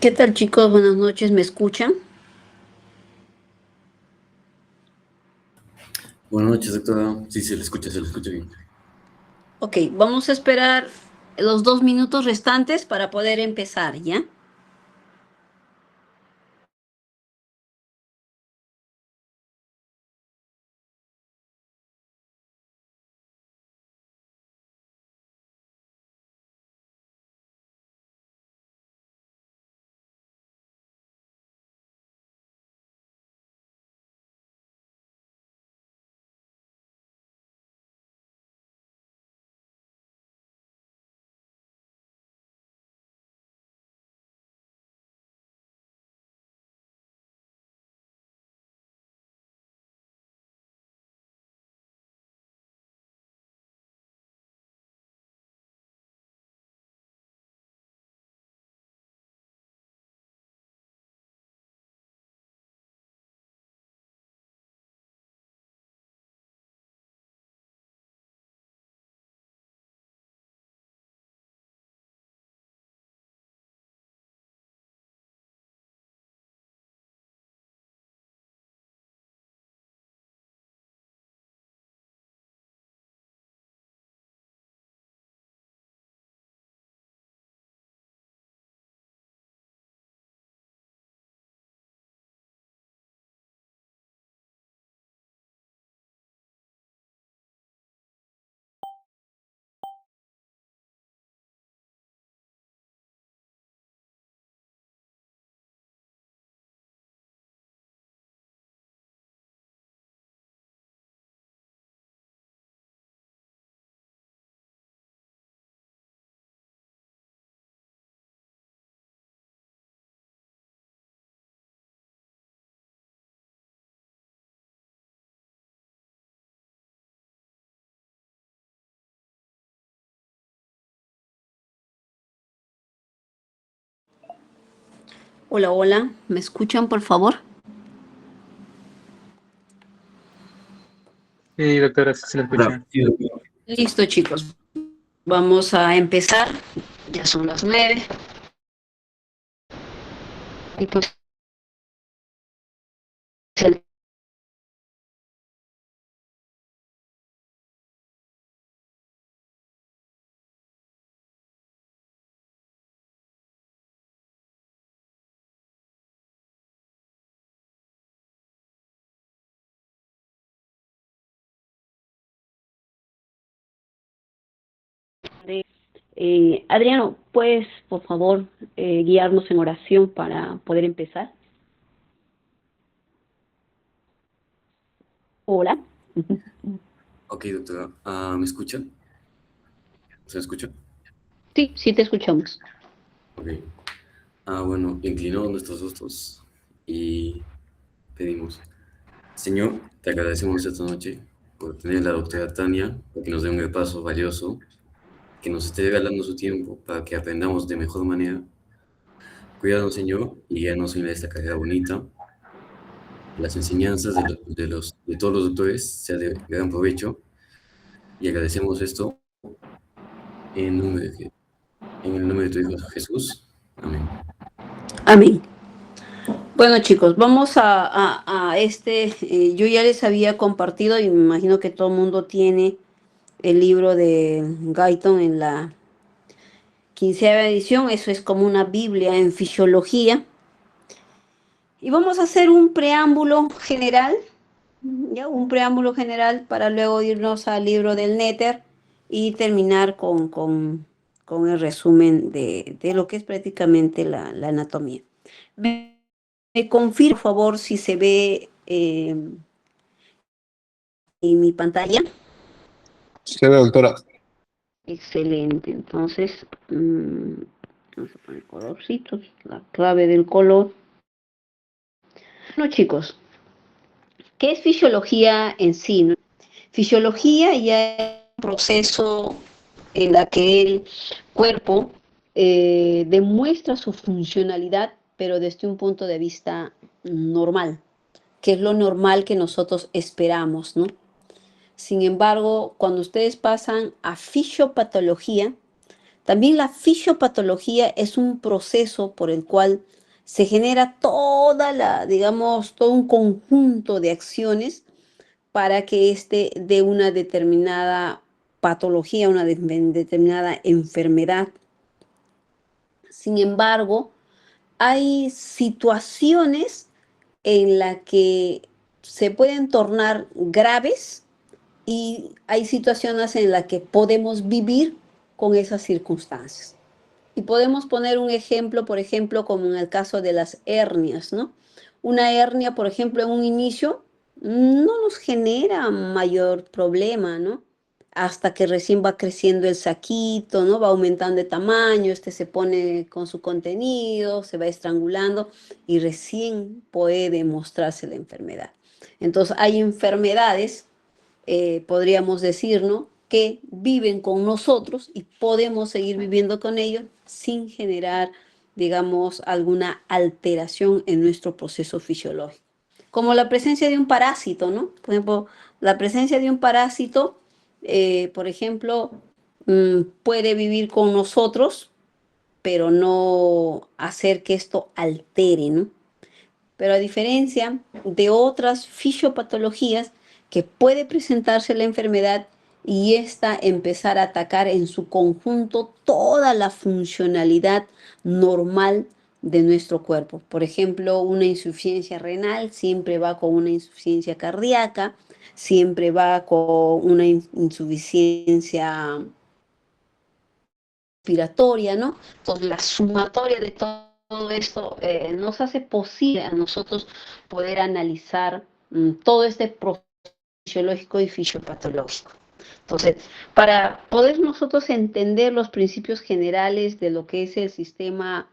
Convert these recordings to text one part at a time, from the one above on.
¿Qué tal, chicos? Buenas noches, ¿me escuchan? Buenas noches, doctora. Sí, se le escucha bien. Ok, vamos a esperar los 2 minutos restantes para poder empezar, ¿ya? Hola, hola, ¿me escuchan, por favor? Sí, doctora, sí se la Hola, escucha. sí, doctora. Listo, chicos, vamos a empezar. Ya son las 9. Entonces, Adriano, ¿puedes, por favor, guiarnos en oración para poder empezar? Hola. Ok, doctora. ¿Me escuchan? ¿Se me escucha? Sí, sí te escuchamos. Ok. Bueno, inclinamos nuestros rostros y pedimos. Señor, te agradecemos esta noche por tener a la doctora Tania, para que nos dé un repaso valioso, que nos esté regalando su tiempo para que aprendamos de mejor manera. Cuídanos, Señor, y guíanos en esta carrera bonita. Las enseñanzas de todos los doctores sea de gran provecho y agradecemos esto en nombre de En el nombre de tu Hijo Jesús. Amén. Amén. Bueno, chicos, vamos a yo ya les había compartido y me imagino que todo el mundo tiene el libro de Guyton en la 15ª edición. Eso es como una Biblia en fisiología. Y vamos a hacer un preámbulo general, ¿ya? Un preámbulo general para luego irnos al libro del Néter y terminar con el resumen de lo que es prácticamente la anatomía. Me confirma, por favor, si se ve en mi pantalla. Se ve, doctora. Excelente. Entonces, vamos a poner colorcitos, la clave del color. Bueno, chicos, ¿qué es fisiología en sí, no? Fisiología ya es un proceso en la que el cuerpo demuestra su funcionalidad, pero desde un punto de vista normal, que es lo normal que nosotros esperamos, ¿no? Sin embargo, cuando ustedes pasan a fisiopatología, También la fisiopatología es un proceso por el cual se genera digamos, todo un conjunto de acciones para que éste dé una determinada patología, una determinada enfermedad. Sin embargo, hay situaciones en las que se pueden tornar graves y hay situaciones en las que podemos vivir con esas circunstancias. Y podemos poner un ejemplo, por ejemplo, como en el caso de las hernias, ¿no? Una hernia, por ejemplo, en un inicio no nos genera mayor problema, ¿no? Hasta que recién va creciendo el saquito, ¿no? Va aumentando de tamaño, se pone con su contenido, se va estrangulando y recién puede mostrarse la enfermedad. Entonces, hay enfermedades, podríamos decir, ¿no?, que viven con nosotros y podemos seguir viviendo con ellos sin generar, digamos, alguna alteración en nuestro proceso fisiológico. Como la presencia de un parásito, ¿no? Por ejemplo, la presencia de un parásito, por ejemplo, puede vivir con nosotros, pero no hacer que esto altere, ¿no? Pero a diferencia de otras fisiopatologías que puede presentarse la enfermedad y esta empezar a atacar en su conjunto toda la funcionalidad normal de nuestro cuerpo. Por ejemplo, una insuficiencia renal siempre va con una insuficiencia cardíaca, siempre va con una insuficiencia respiratoria, ¿no? Entonces, la sumatoria de todo esto nos hace posible a nosotros poder analizar todo este proceso fisiológico y fisiopatológico. Entonces, para poder nosotros entender los principios generales de lo que es el sistema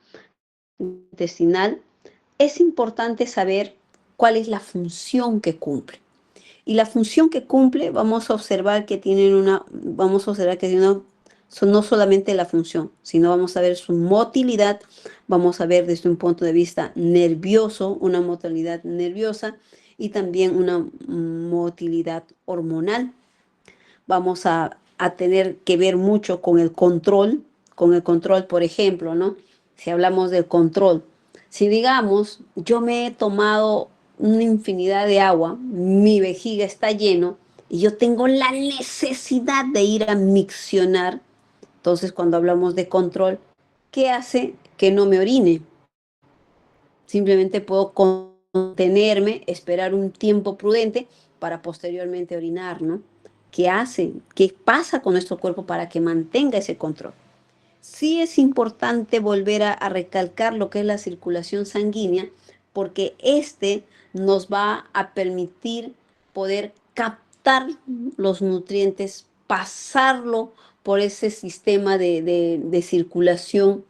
intestinal, es importante saber cuál es la función que cumple. Y la función que cumple, vamos a observar que tiene no solamente la función, sino vamos a ver su motilidad, vamos a ver desde un punto de vista nervioso, una motilidad nerviosa y también una motilidad hormonal. Vamos a tener que ver mucho con el control, por ejemplo, ¿no? Si hablamos del control, si digamos, yo me he tomado una infinidad de agua, mi vejiga está lleno y yo tengo la necesidad de ir a miccionar, entonces cuando hablamos de control, ¿qué hace que no me orine? Simplemente puedo contenerme, esperar un tiempo prudente para posteriormente orinar, ¿no? ¿Qué hace? ¿Qué pasa con nuestro cuerpo para que mantenga ese control? Sí es importante volver a recalcar lo que es la circulación sanguínea, porque nos va a permitir poder captar los nutrientes, pasarlo por ese sistema de circulación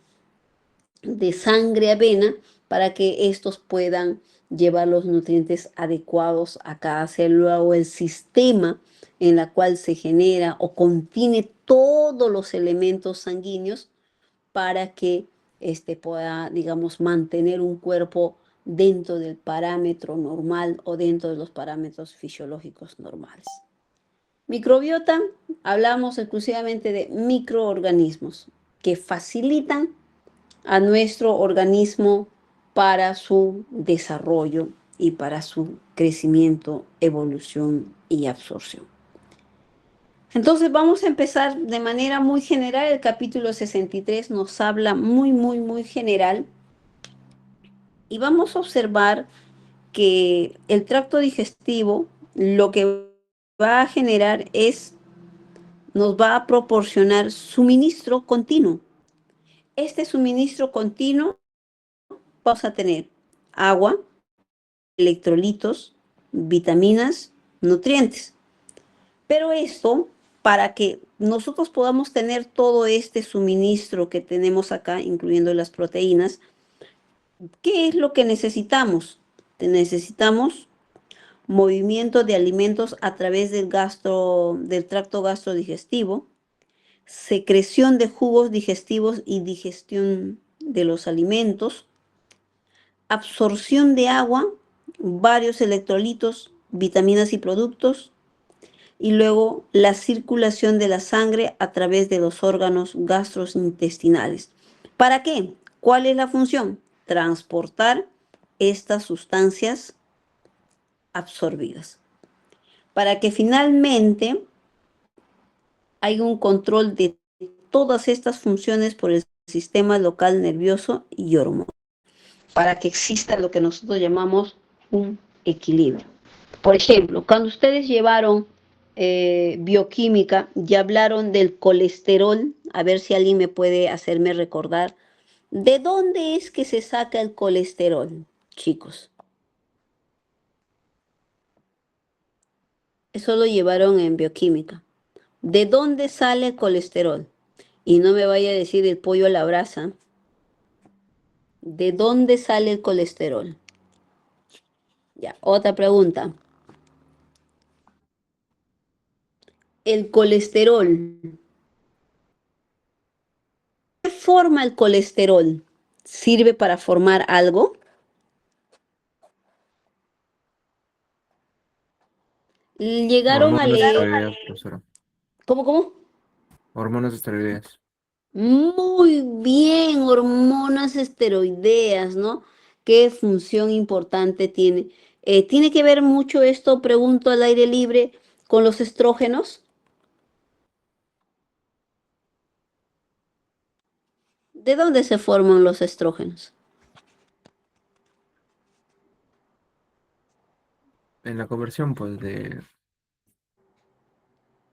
de sangre a vena para que estos puedan llevar los nutrientes adecuados a cada célula o el sistema en la cual se genera o contiene todos los elementos sanguíneos para que pueda, digamos, mantener un cuerpo dentro del parámetro normal o dentro de los parámetros fisiológicos normales. Microbiota, hablamos exclusivamente de microorganismos que facilitan a nuestro organismo para su desarrollo y para su crecimiento, evolución y absorción. Entonces vamos a empezar de manera muy general. El capítulo 63 nos habla muy general y vamos a observar que el tracto digestivo lo que va a generar nos va a proporcionar suministro continuo. Este suministro continuo vamos a tener agua, electrolitos, vitaminas, nutrientes. Pero esto, para que nosotros podamos tener todo este suministro que tenemos acá, incluyendo las proteínas, ¿qué es lo que necesitamos? Necesitamos movimiento de alimentos a través del tracto gastrodigestivo, secreción de jugos digestivos y digestión de los alimentos, absorción de agua, varios electrolitos, vitaminas y productos, y luego la circulación de la sangre a través de los órganos gastrointestinales. ¿Para qué? ¿Cuál es la función? Transportar estas sustancias absorbidas. Para que finalmente haya un control de todas estas funciones por el sistema local nervioso y hormonal. Para que exista lo que nosotros llamamos un equilibrio. Por ejemplo, cuando ustedes llevaron bioquímica, ya hablaron del colesterol, a ver si alguien me puede hacerme recordar. ¿De dónde es que se saca el colesterol, chicos? Eso lo llevaron en bioquímica. ¿De dónde sale el colesterol? Y no me vaya a decir el pollo a la brasa. ¿De dónde sale el colesterol? Ya, otra pregunta. El colesterol. ¿Qué forma el colesterol? ¿Sirve para formar algo? Llegaron a Hormonas leer. esteroideas, profesora. ¿Cómo? Hormonas esteroideas. Muy bien, hormonas esteroideas, ¿no? ¿Qué función importante tiene? ¿Tiene que ver mucho esto, pregunto al aire libre, con los estrógenos? ¿De dónde se forman los estrógenos? En la conversión, pues, de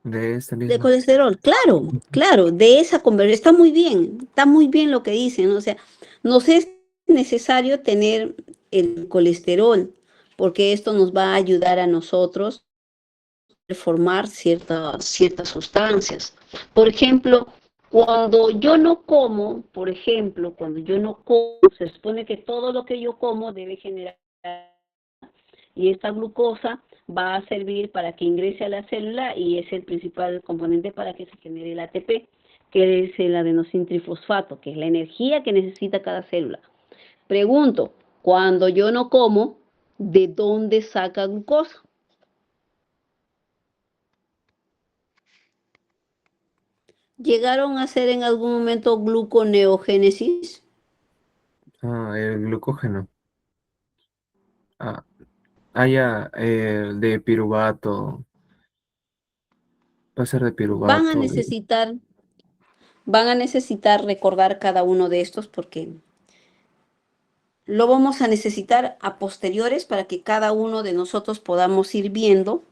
esta De misma. colesterol, claro, de esa conversión. Está muy bien lo que dicen, ¿no? O sea, nos es necesario tener el colesterol, porque esto nos va a ayudar a nosotros a formar ciertas sustancias. Por ejemplo, cuando yo no como, se supone que todo lo que yo como debe generar, y esta glucosa va a servir para que ingrese a la célula y es el principal componente para que se genere el ATP, que es el adenosintrifosfato, que es la energía que necesita cada célula. Pregunto, cuando yo no como, ¿de dónde saca glucosa? ¿Llegaron a hacer en algún momento gluconeogénesis? Ah, el glucógeno. Ah, ya, de piruvato. Va a ser de Van a piruvato. necesitar, van a necesitar recordar cada uno de estos porque lo vamos a necesitar a posteriores para que cada uno de nosotros podamos ir viendo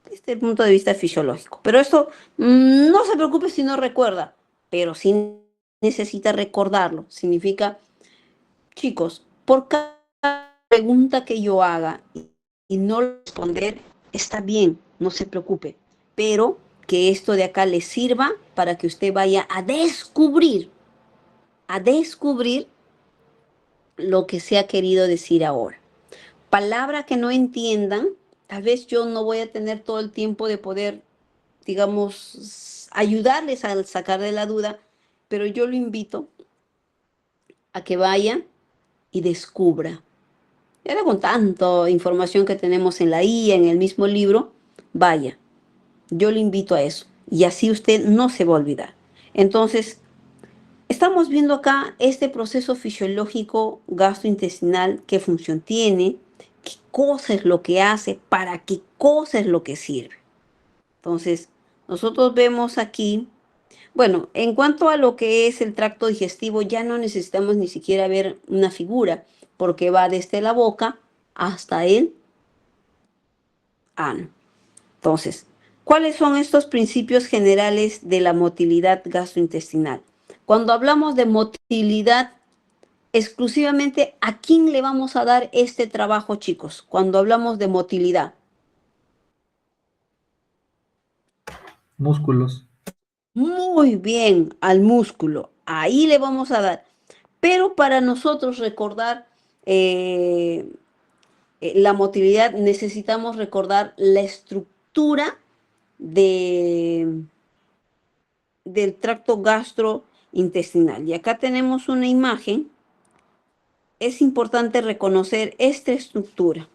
desde el punto de vista fisiológico. Pero esto no se preocupe si no recuerda, pero sí necesita recordarlo. Significa, chicos, por cada pregunta que yo haga y no responder, está bien, no se preocupe, pero que esto de acá le sirva para que usted vaya a descubrir lo que se ha querido decir ahora. Palabra que no entiendan, tal vez yo no voy a tener todo el tiempo de poder, digamos, ayudarles a sacar de la duda, pero yo lo invito a que vaya y descubra. Y ahora con tanta información que tenemos en la IA, en el mismo libro, vaya, yo le invito a eso. Y así usted no se va a olvidar. Entonces, estamos viendo acá este proceso fisiológico gastrointestinal, qué función tiene, qué cosa es lo que hace, para qué cosa es lo que sirve. Entonces, nosotros vemos aquí, bueno, en cuanto a lo que es el tracto digestivo, ya no necesitamos ni siquiera ver una figura, porque va desde la boca hasta el ano. Entonces, ¿cuáles son estos principios generales de la motilidad gastrointestinal? Cuando hablamos de motilidad, exclusivamente, ¿a quién le vamos a dar este trabajo, chicos? Cuando hablamos de motilidad. Músculos. Muy bien, al músculo. Ahí le vamos a dar. Pero para nosotros recordar la motilidad, necesitamos recordar la estructura de, del tracto gastrointestinal. Y acá tenemos una imagen. Es importante reconocer esta estructura.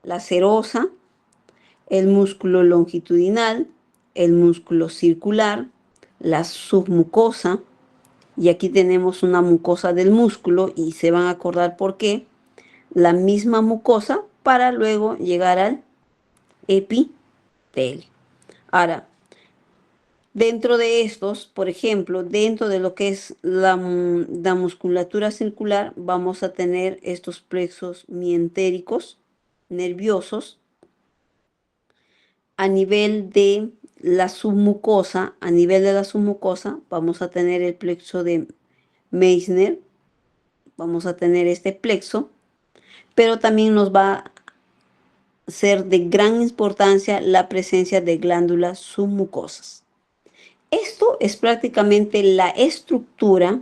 La serosa, el músculo longitudinal, el músculo circular, la submucosa, y aquí tenemos una mucosa del músculo y se van a acordar por qué, la misma mucosa para luego llegar al epitelio. Ahora, dentro de estos, por ejemplo, dentro de lo que es la musculatura circular, vamos a tener estos plexos mientéricos nerviosos. A nivel de la submucosa, vamos a tener el plexo de Meissner, vamos a tener este plexo, pero también nos va a ser de gran importancia la presencia de glándulas submucosas. Esto es prácticamente la estructura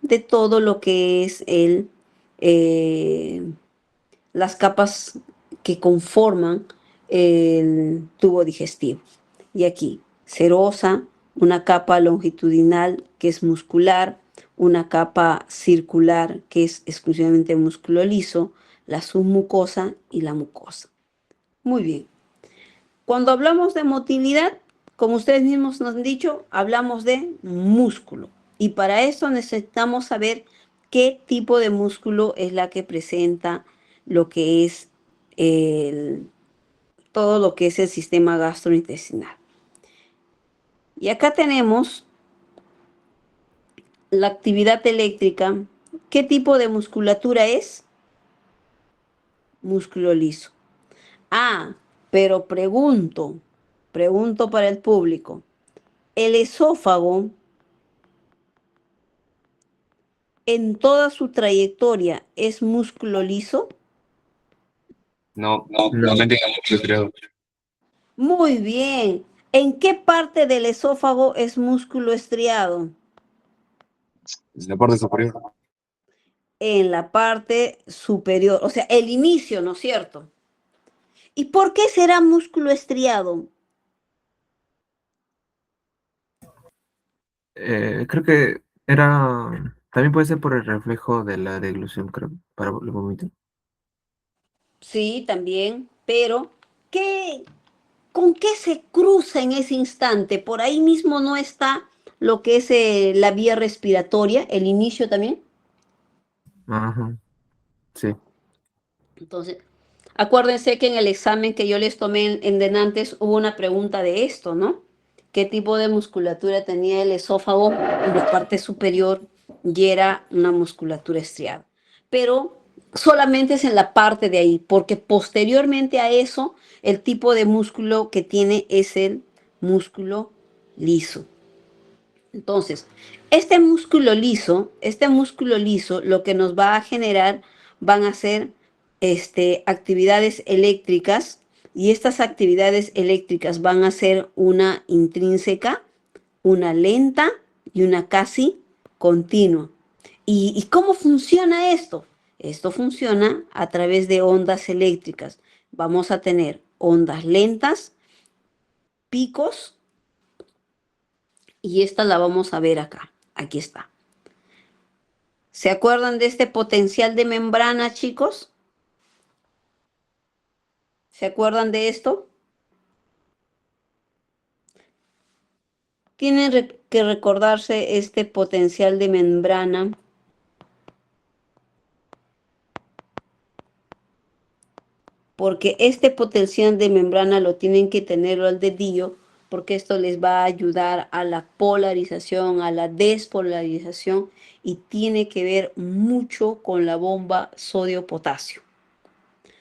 de todo lo que es las capas que conforman el tubo digestivo. Y aquí, serosa, una capa longitudinal que es muscular, una capa circular que es exclusivamente músculo liso, la submucosa y la mucosa. Muy bien. Cuando hablamos de motilidad, como ustedes mismos nos han dicho, hablamos de músculo. Y para eso necesitamos saber qué tipo de músculo es la que presenta lo que es todo lo que es el sistema gastrointestinal. Y acá tenemos la actividad eléctrica. ¿Qué tipo de musculatura es? Músculo liso. Ah, pero pregunto para el público. ¿El esófago en toda su trayectoria es músculo liso? No, No. no digamos estriado. Muy bien. ¿En qué parte del esófago es músculo estriado? Es la parte superior. En la parte superior, o sea, el inicio, ¿no es cierto? ¿Y por qué será músculo estriado? Creo que era. También puede ser por el reflejo de la deglución, creo, para el vómito. Sí, también, pero ¿con qué se cruza en ese instante? Por ahí mismo no está lo que es la vía respiratoria, el inicio también. Ajá, sí. Entonces, acuérdense que en el examen que yo les tomé en Denantes hubo una pregunta de esto, ¿no? ¿Qué tipo de musculatura tenía el esófago en la parte superior? Y era una musculatura estriada. Pero solamente es en la parte de ahí, porque posteriormente a eso, el tipo de músculo que tiene es el músculo liso. Entonces, este músculo liso, lo que nos va a generar van a ser actividades eléctricas, y estas actividades eléctricas van a ser una intrínseca, una lenta y una casi continua. ¿Y cómo funciona esto? Esto funciona a través de ondas eléctricas. Vamos a tener ondas lentas, picos, y esta la vamos a ver acá. Aquí está. ¿Se acuerdan de este potencial de membrana, chicos? ¿Se acuerdan de esto? Tienen que recordarse este potencial de membrana. Porque este potencial de membrana lo tienen que tenerlo al dedillo, porque esto les va a ayudar a la polarización, a la despolarización, y tiene que ver mucho con la bomba sodio-potasio.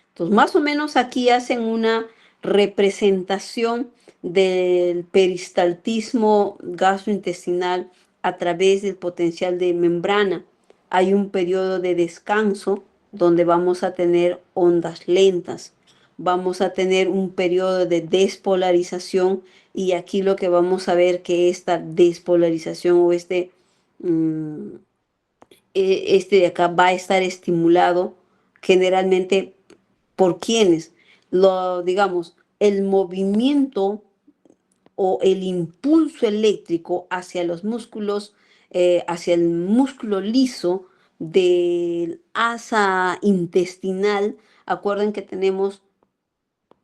Entonces, más o menos aquí hacen una representación del peristaltismo gastrointestinal a través del potencial de membrana. Hay un periodo de descanso donde vamos a tener ondas lentas. Vamos a tener un periodo de despolarización, y aquí lo que vamos a ver que esta despolarización o de acá va a estar estimulado generalmente por quienes, digamos, el movimiento o el impulso eléctrico hacia los músculos, hacia el músculo liso del asa intestinal. Acuerden que tenemos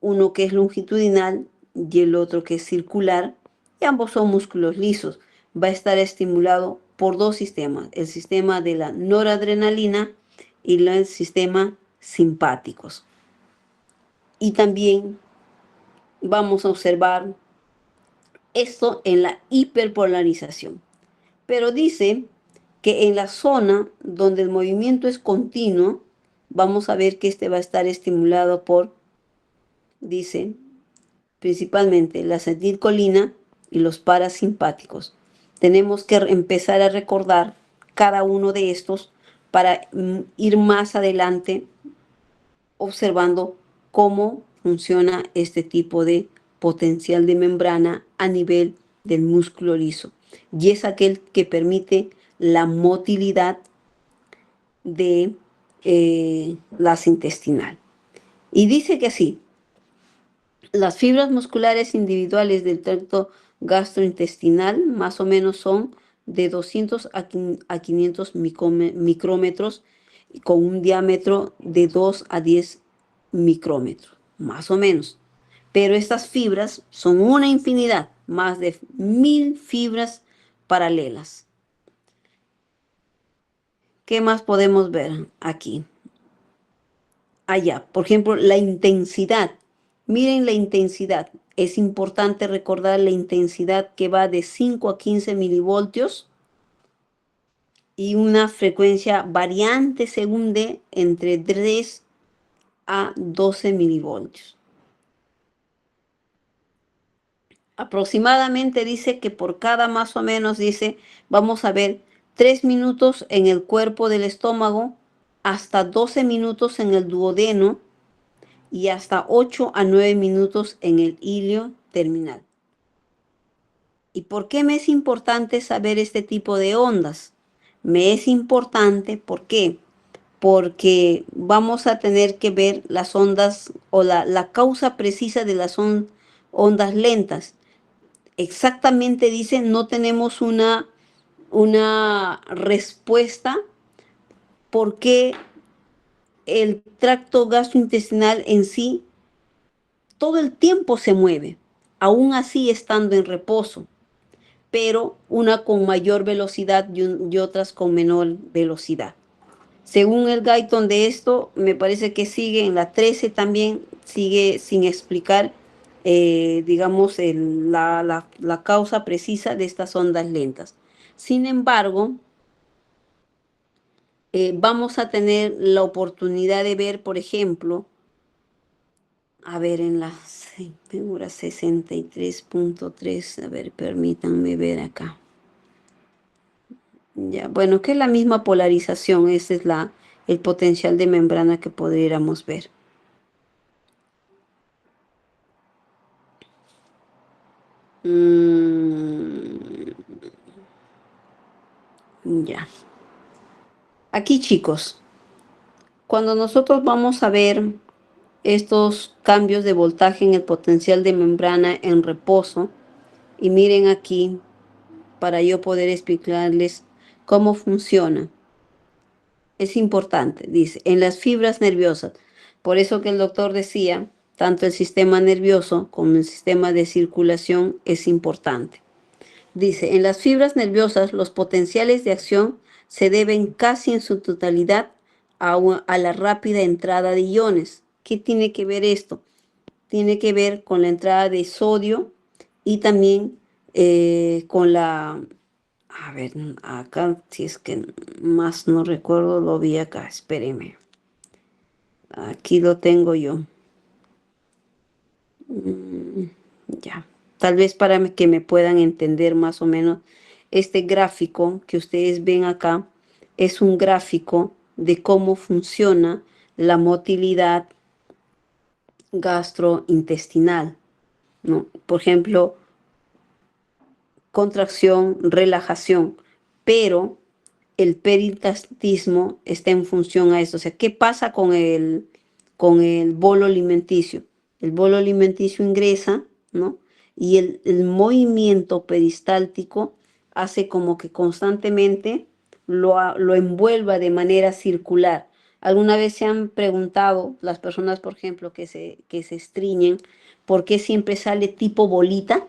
uno que es longitudinal y el otro que es circular, y ambos son músculos lisos. Va a estar estimulado por dos sistemas, el sistema de la noradrenalina y el sistema simpáticos. Y también vamos a observar esto en la hiperpolarización. Pero dice que en la zona donde el movimiento es continuo, vamos a ver que este va a estar estimulado por, dice, principalmente la acetilcolina y los parasimpáticos. Tenemos que empezar a recordar cada uno de estos para ir más adelante observando cómo funciona este tipo de potencial de membrana a nivel del músculo liso. Y es aquel que permite la motilidad de las intestinal. Y dice que sí, las fibras musculares individuales del tracto gastrointestinal más o menos son de 200 a 500 micrómetros con un diámetro de 2 a 10 micrómetros, más o menos. Pero estas fibras son una infinidad, más de 1000 fibras paralelas. ¿Qué más podemos ver aquí? Allá, por ejemplo, la intensidad. Miren la intensidad. Es importante recordar la intensidad que va de 5 a 15 milivoltios y una frecuencia variante según de entre 3 a 12 milivoltios. Aproximadamente dice que por cada más o menos, dice, vamos a ver 3 minutos en el cuerpo del estómago, hasta 12 minutos en el duodeno y hasta 8 a 9 minutos en el ilio terminal. ¿Y por qué me es importante saber este tipo de ondas? Me es importante, ¿por qué? Porque vamos a tener que ver las ondas o la causa precisa de las ondas lentas. Exactamente dice, no tenemos una respuesta porque el tracto gastrointestinal en sí todo el tiempo se mueve, aún así estando en reposo, pero una con mayor velocidad y otras con menor velocidad. Según el Guyton de esto, me parece que sigue en la 13 también, sigue sin explicar, digamos, la causa precisa de estas ondas lentas. Sin embargo, vamos a tener la oportunidad de ver, por ejemplo, a ver, en la figura 63.3, a ver, permítanme ver acá. Ya, bueno, que es la misma polarización, ese es el potencial de membrana que podríamos ver. Ya. Aquí, chicos, cuando nosotros vamos a ver estos cambios de voltaje en el potencial de membrana en reposo, y miren aquí, para yo poder explicarles cómo funciona. Es importante, dice, en las fibras nerviosas. Por eso que el doctor decía, tanto el sistema nervioso como el sistema de circulación es importante. Dice, en las fibras nerviosas los potenciales de acción se deben casi en su totalidad a la rápida entrada de iones. ¿Qué tiene que ver esto? Tiene que ver con la entrada de sodio y también con la... A ver, acá, si es que más no recuerdo, lo vi acá, espéreme. Aquí lo tengo yo. Ya, tal vez para que me puedan entender más o menos, este gráfico que ustedes ven acá es un gráfico de cómo funciona la motilidad gastrointestinal, ¿no? Por ejemplo, contracción, relajación, pero el peristaltismo está en función a eso. O sea, ¿qué pasa con el bolo alimenticio? El bolo alimenticio ingresa, ¿no? Y el movimiento peristáltico hace como que constantemente lo envuelva de manera circular. ¿Alguna vez se han preguntado las personas, por ejemplo, que se estriñen, por qué siempre sale tipo bolita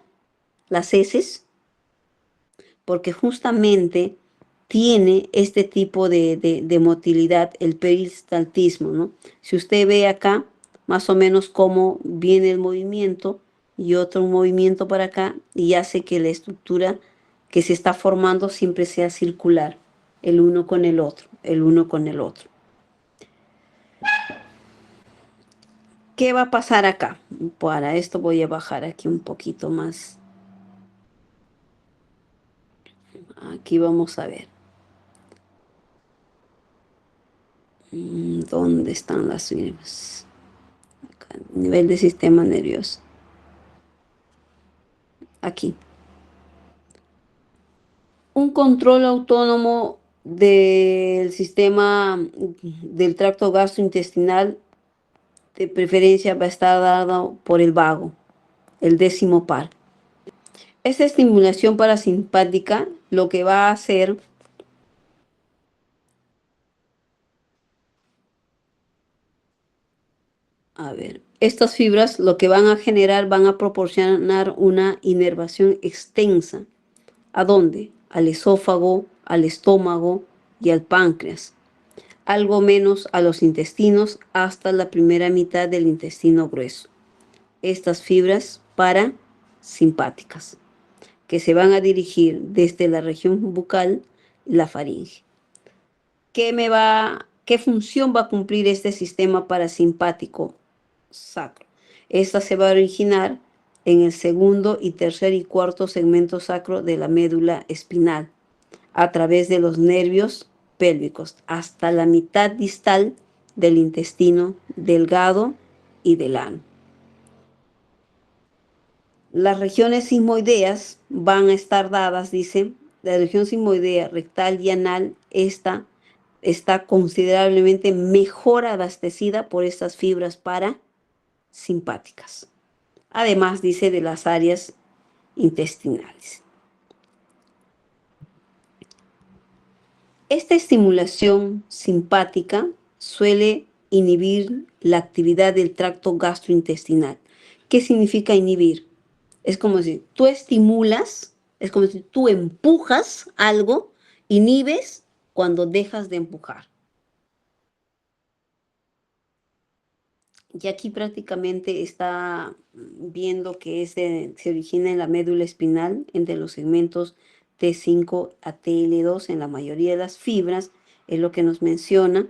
las heces? Porque justamente tiene este tipo de motilidad, el peristaltismo, ¿no? Si usted ve acá, más o menos cómo viene el movimiento y otro movimiento para acá, y hace que la estructura que se está formando siempre sea circular, el uno con el otro, el uno con el otro. ¿Qué va a pasar acá? Para esto voy a bajar aquí un poquito más. Aquí vamos a ver. ¿Dónde están las fibras? Acá, nivel de sistema nervioso. Aquí. Un control autónomo del sistema del tracto gastrointestinal, de preferencia va a estar dado por el vago, el décimo par. Esta estimulación parasimpática lo que va a hacer estas fibras lo que van a generar, van a proporcionar una inervación extensa. ¿A dónde? Al esófago, al estómago y al páncreas. Algo menos a los intestinos hasta la primera mitad del intestino grueso. Estas fibras parasimpáticas que se van a dirigir desde la región bucal y la faringe. ¿Qué función va a cumplir este sistema parasimpático sacro? Esta se va a originar en el segundo y tercer y cuarto segmento sacro de la médula espinal, a través de los nervios pélvicos, hasta la mitad distal del intestino delgado y del ano. Las regiones sigmoideas van a estar dadas, dice, la región sigmoidea rectal y anal, esta está considerablemente mejor abastecida por estas fibras parasimpáticas. Además, dice, de las áreas intestinales. Esta estimulación simpática suele inhibir la actividad del tracto gastrointestinal. ¿Qué significa inhibir? Es como si tú estimulas, es como si tú empujas algo, inhibes cuando dejas de empujar. Y aquí prácticamente está viendo que se origina en la médula espinal, entre los segmentos T5 a TL2, en la mayoría de las fibras, es lo que nos menciona.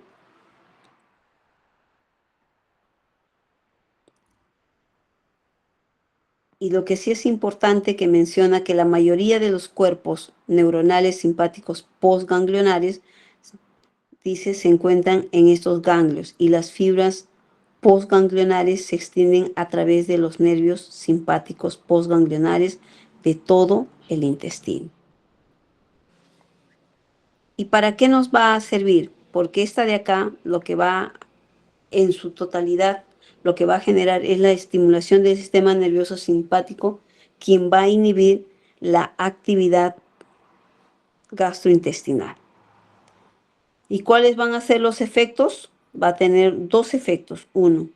Y lo que sí es importante que menciona que la mayoría de los cuerpos neuronales simpáticos postganglionares, dice, se encuentran en estos ganglios y las fibras postganglionares se extienden a través de los nervios simpáticos postganglionares de todo el intestino. ¿Y para qué nos va a servir? Porque esta de acá, lo que va en su totalidad, lo que va a generar es la estimulación del sistema nervioso simpático, quien va a inhibir la actividad gastrointestinal. ¿Y cuáles van a ser los efectos? Va a tener dos efectos. Uno,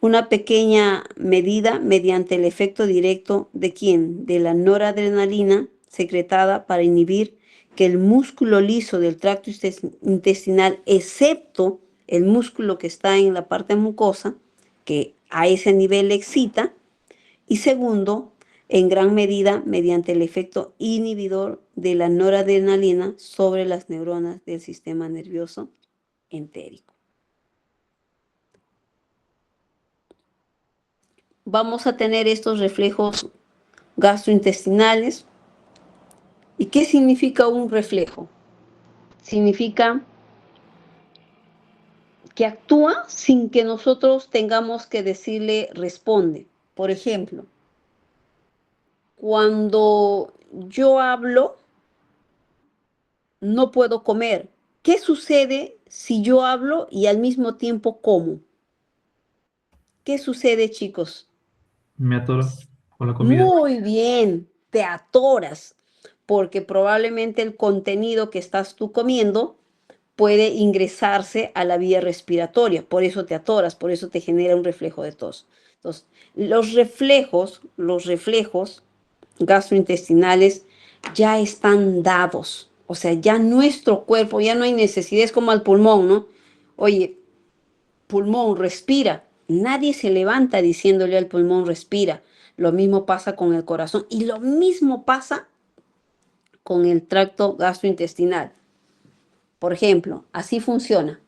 una pequeña medida mediante el efecto directo de ¿quién? De la noradrenalina secretada para inhibir que el músculo liso del tracto intestinal, excepto el músculo que está en la parte mucosa, que a ese nivel excita. Y segundo, en gran medida mediante el efecto inhibidor de la noradrenalina sobre las neuronas del sistema nervioso entérico. Vamos a tener estos reflejos gastrointestinales. ¿Y qué significa un reflejo? Significa que actúa sin que nosotros tengamos que decirle responde. Por ejemplo, cuando yo hablo, no puedo comer. ¿Qué sucede si yo hablo y al mismo tiempo como? ¿Qué sucede, chicos? Me atoro con la comida. Muy bien, te atoras, porque probablemente el contenido que estás tú comiendo puede ingresarse a la vía respiratoria, por eso te atoras, por eso te genera un reflejo de tos. Entonces, los reflejos gastrointestinales ya están dados, o sea, ya nuestro cuerpo, ya no hay necesidad, es como al pulmón, ¿no? Oye, pulmón, respira. Nadie se levanta diciéndole al pulmón, respira. Lo mismo pasa con el corazón y lo mismo pasa con el tracto gastrointestinal. Por ejemplo, así funciona.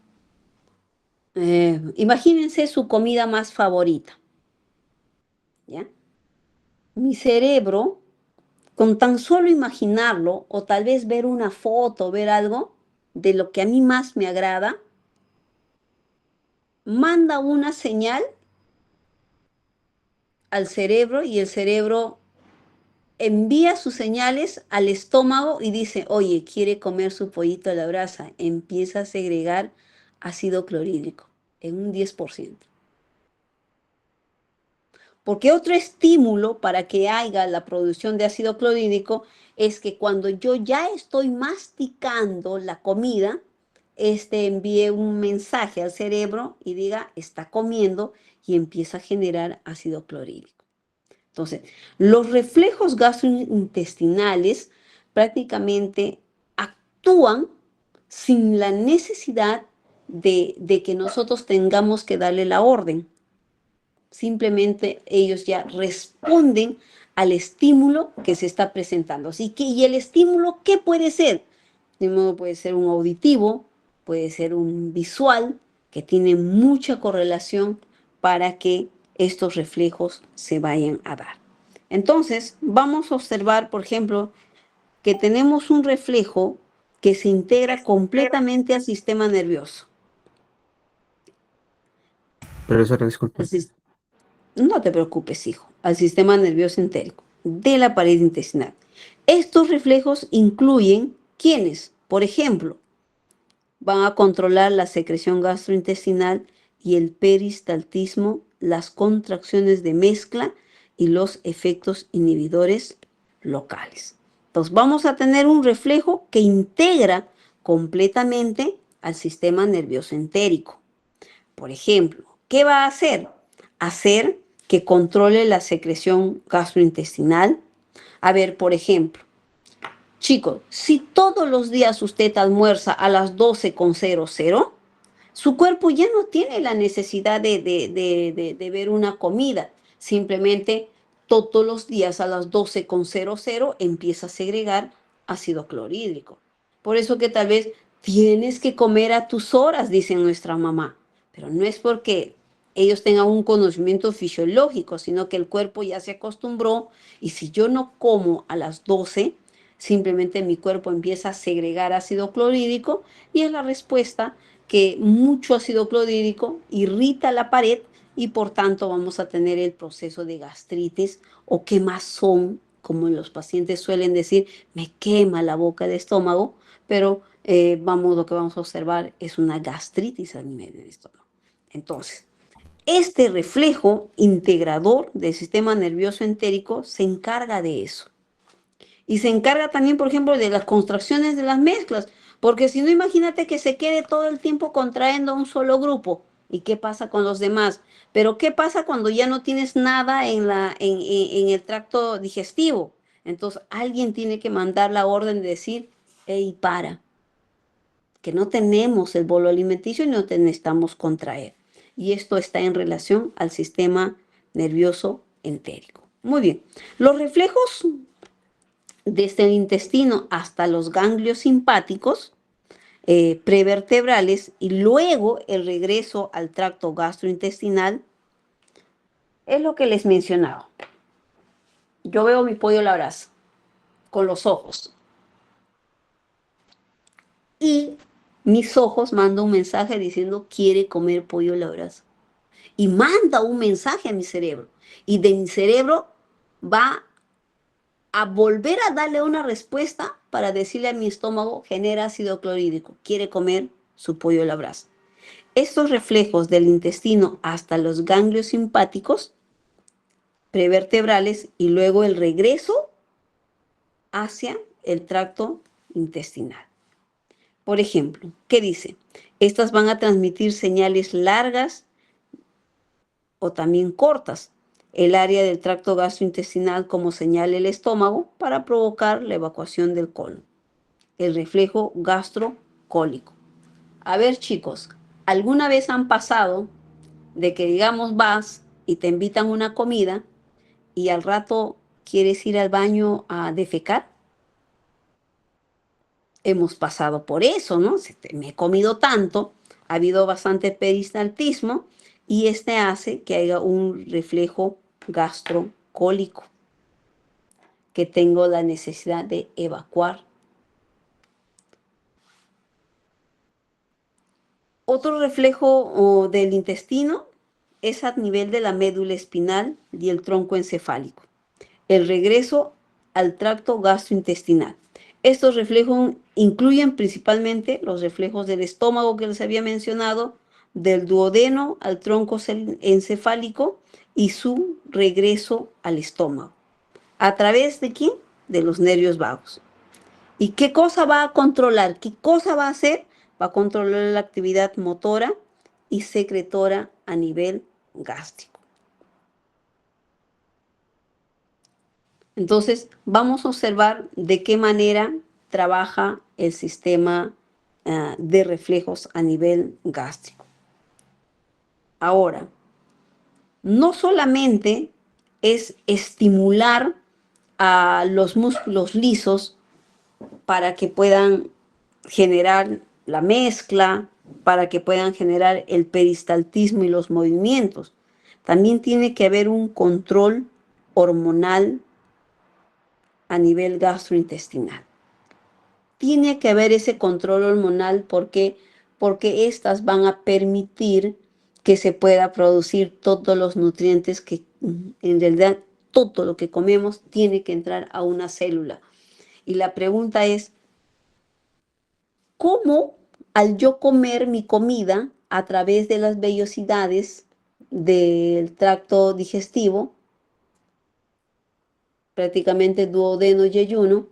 Imagínense su comida más favorita, ¿ya? Mi cerebro, con tan solo imaginarlo, o tal vez ver una foto, ver algo de lo que a mí más me agrada, manda una señal al cerebro y el cerebro envía sus señales al estómago y dice, oye, quiere comer su pollito a la brasa. Empieza a segregar ácido clorhídrico en un 10%. Porque otro estímulo para que haya la producción de ácido clorhídrico es que cuando yo ya estoy masticando la comida, envíe un mensaje al cerebro y diga, está comiendo y empieza a generar ácido clorhídrico. Entonces, los reflejos gastrointestinales prácticamente actúan sin la necesidad de que nosotros tengamos que darle la orden. Simplemente ellos ya responden al estímulo que se está presentando. ¿Y el estímulo qué puede ser? De modo puede ser un auditivo, puede ser un visual, que tiene mucha correlación para que estos reflejos se vayan a dar. Entonces, vamos a observar, por ejemplo, que tenemos un reflejo que se integra completamente al sistema nervioso. Profesora, disculpe. No te preocupes, hijo, al sistema nervioso entérico de la pared intestinal. Estos reflejos incluyen, ¿quiénes? Por ejemplo, van a controlar la secreción gastrointestinal y el peristaltismo, las contracciones de mezcla y los efectos inhibidores locales. Entonces vamos a tener un reflejo que integra completamente al sistema nervioso entérico. Por ejemplo, ¿qué va a hacer? Hacer que controle la secreción gastrointestinal. A ver, por ejemplo, chicos, si todos los días usted almuerza a las 12:00, su cuerpo ya no tiene la necesidad de ver una comida. Simplemente todos los días a las 12:00 empieza a segregar ácido clorhídrico. Por eso que tal vez tienes que comer a tus horas, dice nuestra mamá. Pero no es porque ellos tengan un conocimiento fisiológico, sino que el cuerpo ya se acostumbró y si yo no como a las 12, simplemente mi cuerpo empieza a segregar ácido clorhídrico y es la respuesta que mucho ácido clorhídrico irrita la pared y por tanto vamos a tener el proceso de gastritis o quemazón, como los pacientes suelen decir, me quema la boca del estómago, pero lo que vamos a observar es una gastritis a nivel del estómago. Entonces, este reflejo integrador del sistema nervioso entérico se encarga de eso. Y se encarga también, por ejemplo, de las contracciones de las mezclas, porque si no, imagínate que se quede todo el tiempo contrayendo un solo grupo. ¿Y qué pasa con los demás? Pero ¿qué pasa cuando ya no tienes nada en el tracto digestivo? Entonces, alguien tiene que mandar la orden de decir, hey, para, que no tenemos el bolo alimenticio y no te necesitamos contraer. Y esto está en relación al sistema nervioso entérico. Muy bien. Los reflejos desde el intestino hasta los ganglios simpáticos, prevertebrales y luego el regreso al tracto gastrointestinal, es lo que les mencionaba. Yo veo mi pollo a la brasa con los ojos. Y mis ojos mandan un mensaje diciendo quiere comer pollo a la brasa. Y manda un mensaje a mi cerebro. Y de mi cerebro va a volver a darle una respuesta para decirle a mi estómago, genera ácido clorhídrico, quiere comer su pollo a la brasa. Estos reflejos del intestino hasta los ganglios simpáticos, prevertebrales y luego el regreso hacia el tracto intestinal. Por ejemplo, ¿qué dice? Estas van a transmitir señales largas o también cortas. El área del tracto gastrointestinal como señala el estómago para provocar la evacuación del colon. El reflejo gastrocólico. A ver, chicos, ¿alguna vez han pasado de que, digamos, vas y te invitan una comida y al rato quieres ir al baño a defecar? Hemos pasado por eso, ¿no? Me he comido tanto, ha habido bastante peristaltismo y este hace que haya un reflejo gastrocólico, que tengo la necesidad de evacuar. Otro reflejo del intestino es a nivel de la médula espinal y el tronco encefálico. El regreso al tracto gastrointestinal. Estos reflejos incluyen principalmente los reflejos del estómago que les había mencionado, del duodeno al tronco encefálico y su regreso al estómago. ¿A través de quién? De los nervios vagos. ¿Y qué cosa va a controlar? ¿Qué cosa va a hacer? Va a controlar la actividad motora y secretora a nivel gástrico. Entonces, vamos a observar de qué manera trabaja el sistema de reflejos a nivel gástrico. Ahora, no solamente es estimular a los músculos lisos para que puedan generar la mezcla, para que puedan generar el peristaltismo y los movimientos. También tiene que haber un control hormonal a nivel gastrointestinal. Tiene que haber ese control hormonal porque estas van a permitir que se pueda producir todos los nutrientes que en realidad todo lo que comemos tiene que entrar a una célula. Y la pregunta es, ¿cómo al yo comer mi comida a través de las vellosidades del tracto digestivo, prácticamente duodeno y yeyuno,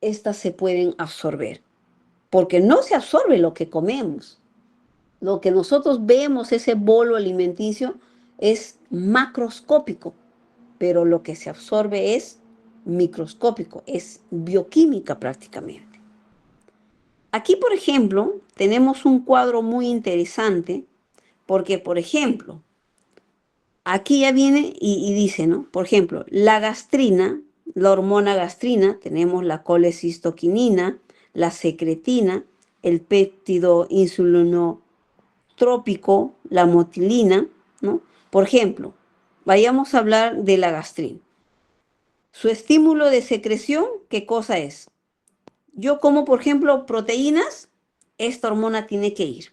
estas se pueden absorber? Porque no se absorbe lo que comemos. Lo que nosotros vemos, ese bolo alimenticio, es macroscópico, pero lo que se absorbe es microscópico, es bioquímica prácticamente. Aquí, por ejemplo, tenemos un cuadro muy interesante porque, por ejemplo, aquí ya viene y dice, ¿no? Por ejemplo, la gastrina, la hormona gastrina, tenemos la colecistoquinina, la secretina, el péptido insulinotrópico, la motilina, ¿no? Por ejemplo, vayamos a hablar de la gastrina. Su estímulo de secreción, ¿qué cosa es? Yo como, por ejemplo, proteínas, esta hormona tiene que ir.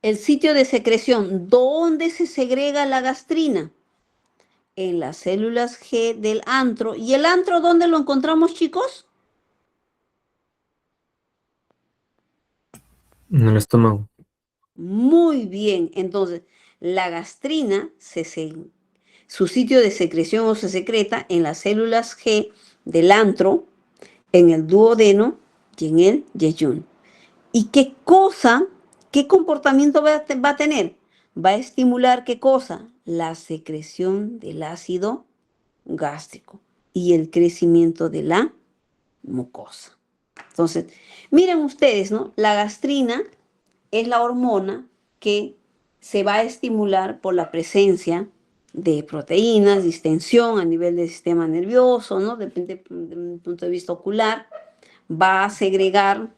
El sitio de secreción, ¿dónde se segrega la gastrina? En las células G del antro. ¿Y el antro dónde lo encontramos, chicos? En el estómago. Muy bien. Entonces, la gastrina, su sitio de secreción o se secreta en las células G del antro, en el duodeno y en el yeyún. ¿Y qué comportamiento va a tener? Va a estimular ¿qué cosa? La secreción del ácido gástrico y el crecimiento de la mucosa. Entonces, miren ustedes, ¿no? La gastrina es la hormona que se va a estimular por la presencia de proteínas, distensión a nivel del sistema nervioso, ¿no? Depende del punto de vista ocular, va a segregar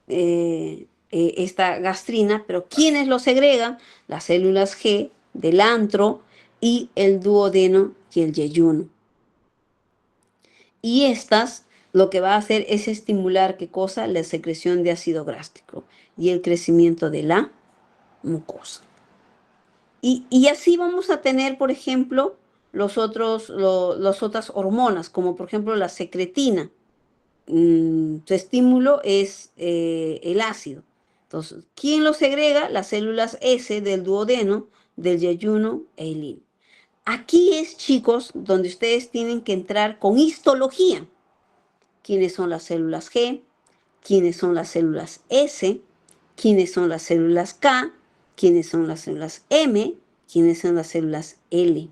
esta gastrina, pero ¿quiénes lo segregan? Las células G del antro y el duodeno y el yeyuno. Y estas lo que va a hacer es estimular ¿qué cosa? La secreción de ácido gástrico y el crecimiento de la mucosa. Y así vamos a tener, por ejemplo, las otras hormonas, como por ejemplo la secretina. Su estímulo es el ácido. Entonces, ¿quién lo segrega? Las células S del duodeno, del yeyuno e el hilo. Aquí es, chicos, donde ustedes tienen que entrar con histología. quiénes son las células G, quiénes son las células S, quiénes son las células K, quiénes son las células M, quiénes son las células L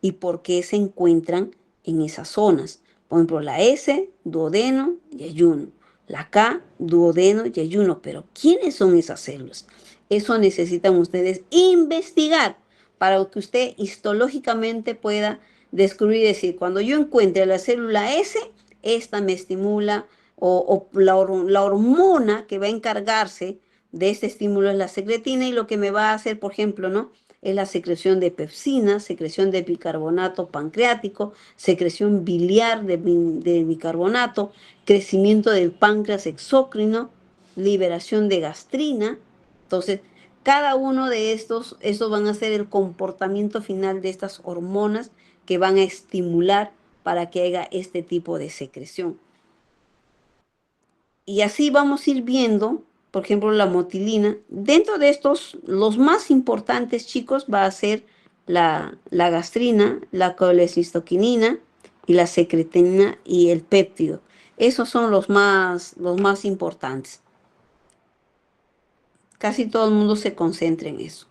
y por qué se encuentran en esas zonas. Por ejemplo, la S, duodeno y ayuno. La K, duodeno y ayuno. Pero ¿quiénes son esas células? Eso necesitan ustedes investigar para que usted histológicamente pueda descubrir y decir, cuando yo encuentre la célula S, esta me estimula o la hormona que va a encargarse de este estímulo es la secretina y lo que me va a hacer, por ejemplo, ¿no? Es la secreción de pepsina, secreción de bicarbonato pancreático, secreción biliar de bicarbonato, crecimiento del páncreas exócrino, liberación de gastrina. Entonces, cada uno de estos van a ser el comportamiento final de estas hormonas que van a estimular para que haga este tipo de secreción. Y así vamos a ir viendo, por ejemplo, la motilina. Dentro de estos, los más importantes, chicos, va a ser la gastrina, la colecistoquinina y la secretina y el péptido. Esos son los más importantes. Casi todo el mundo se concentra en eso.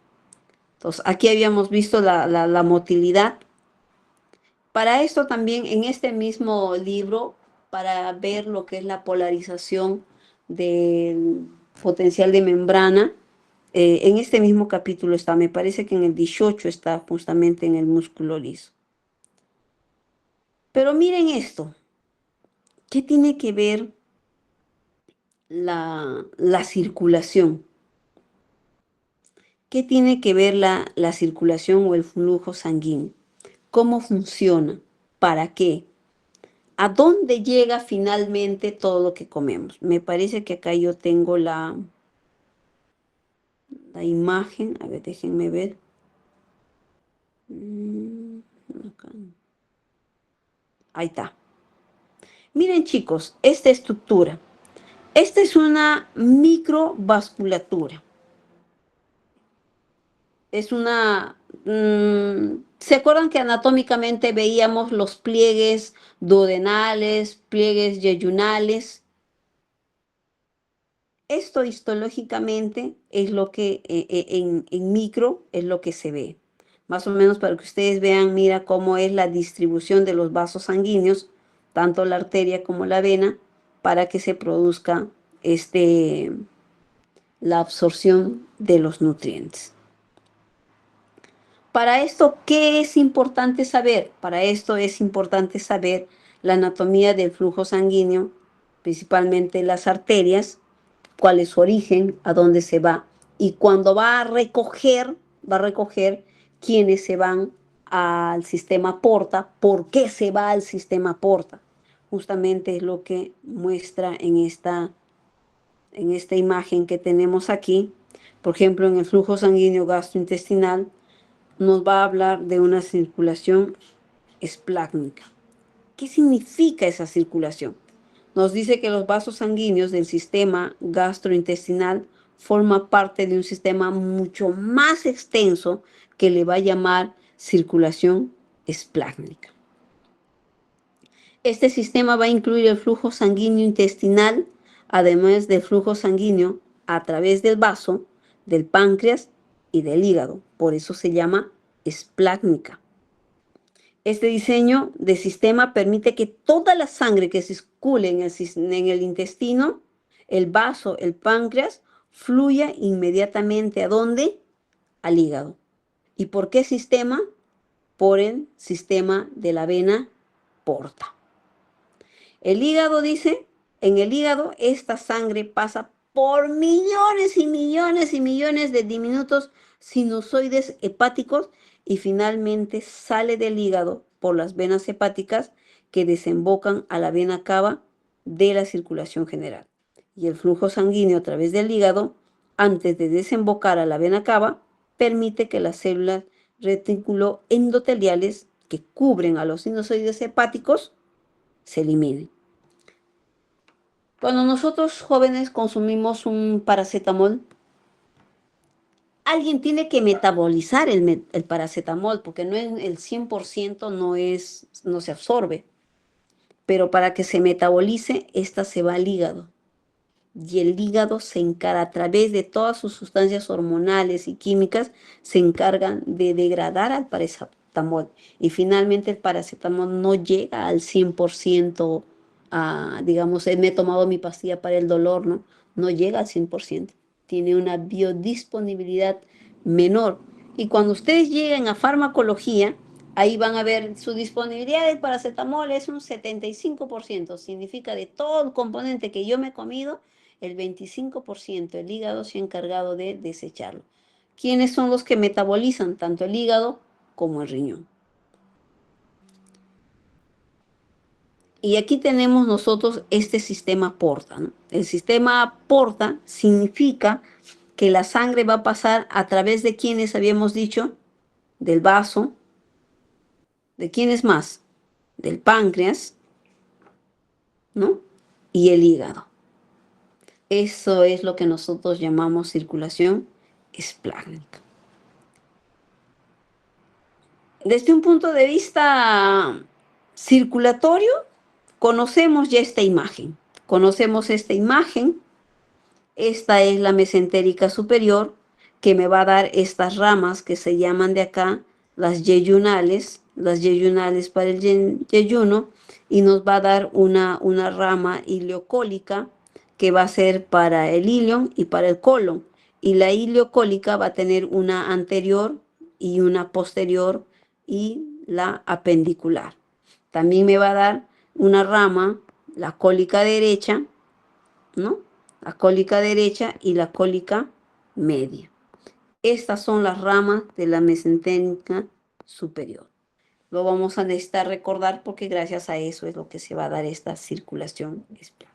Entonces, aquí habíamos visto la motilidad. Para esto también, en este mismo libro, para ver lo que es la polarización del potencial de membrana, en este mismo capítulo está, me parece que en el 18 está justamente en el músculo liso. Pero miren esto, ¿qué tiene que ver la circulación? ¿Qué tiene que ver la circulación o el flujo sanguíneo? ¿Cómo funciona? ¿Para qué? ¿A dónde llega finalmente todo lo que comemos? Me parece que acá yo tengo la imagen. A ver, déjenme ver. Acá. Ahí está. Miren, chicos, esta estructura. Esta es una microvasculatura. Es una... ¿se acuerdan que anatómicamente veíamos los pliegues duodenales, pliegues yeyunales? Esto histológicamente es lo que en micro es lo que se ve. Más o menos para que ustedes vean, mira cómo es la distribución de los vasos sanguíneos, tanto la arteria como la vena, para que se produzca la absorción de los nutrientes. Para esto, ¿qué es importante saber? Para esto es importante saber la anatomía del flujo sanguíneo, principalmente las arterias, cuál es su origen, a dónde se va, y cuando va a recoger quiénes se van al sistema porta, por qué se va al sistema porta. Justamente es lo que muestra en esta imagen que tenemos aquí. Por ejemplo, en el flujo sanguíneo gastrointestinal, nos va a hablar de una circulación esplácnica. ¿Qué significa esa circulación? Nos dice que los vasos sanguíneos del sistema gastrointestinal forman parte de un sistema mucho más extenso que le va a llamar circulación esplácnica. Este sistema va a incluir el flujo sanguíneo intestinal, además del flujo sanguíneo a través del vaso, del páncreas y del hígado. Por eso se llama esplácnica. Este diseño de sistema permite que toda la sangre que circule en el intestino, el vaso, el páncreas, fluya inmediatamente ¿a dónde? Al hígado. ¿Y por qué sistema? Por el sistema de la vena porta. El hígado dice, en el hígado esta sangre pasa por millones y millones y millones de diminutos sinusoides hepáticos y finalmente sale del hígado por las venas hepáticas que desembocan a la vena cava de la circulación general. Y el flujo sanguíneo a través del hígado, antes de desembocar a la vena cava, permite que las células retículo-endoteliales que cubren a los sinusoides hepáticos se eliminen. Cuando nosotros jóvenes consumimos un paracetamol, alguien tiene que metabolizar el paracetamol porque no es el 100% no se absorbe. pero para que se metabolice, esta se va al hígado. Y el hígado se encarga, a través de todas sus sustancias hormonales y químicas, se encargan de degradar al paracetamol. Y finalmente el paracetamol no llega al 100%, digamos, me he tomado mi pastilla para el dolor, ¿no? No llega al 100%. Tiene una biodisponibilidad menor. Y cuando ustedes lleguen a farmacología, ahí van a ver su disponibilidad del paracetamol es un 75%. Significa de todo el componente que yo me he comido, el 25% el hígado se ha encargado de desecharlo. ¿Quiénes son los que metabolizan tanto el hígado como el riñón? Y aquí tenemos nosotros este sistema porta, ¿no? El sistema porta significa que la sangre va a pasar a través de quienes habíamos dicho, del vaso, ¿de quiénes más? Del páncreas, ¿no? Y el hígado. Eso es lo que nosotros llamamos circulación esplácnica. Desde un punto de vista circulatorio, conocemos ya esta imagen. Conocemos esta imagen. Esta es la mesentérica superior, que me va a dar estas ramas que se llaman de acá las yeyunales para el yeyuno, y nos va a dar una rama ileocólica que va a ser para el ilion y para el colon. Y la ileocólica va a tener una anterior y una posterior y la apendicular. También me va a dar una rama, la cólica derecha, ¿no? La cólica derecha y la cólica media. Estas son las ramas de la mesentérica superior. Lo vamos a necesitar recordar porque gracias a eso es lo que se va a dar esta circulación esplácnica.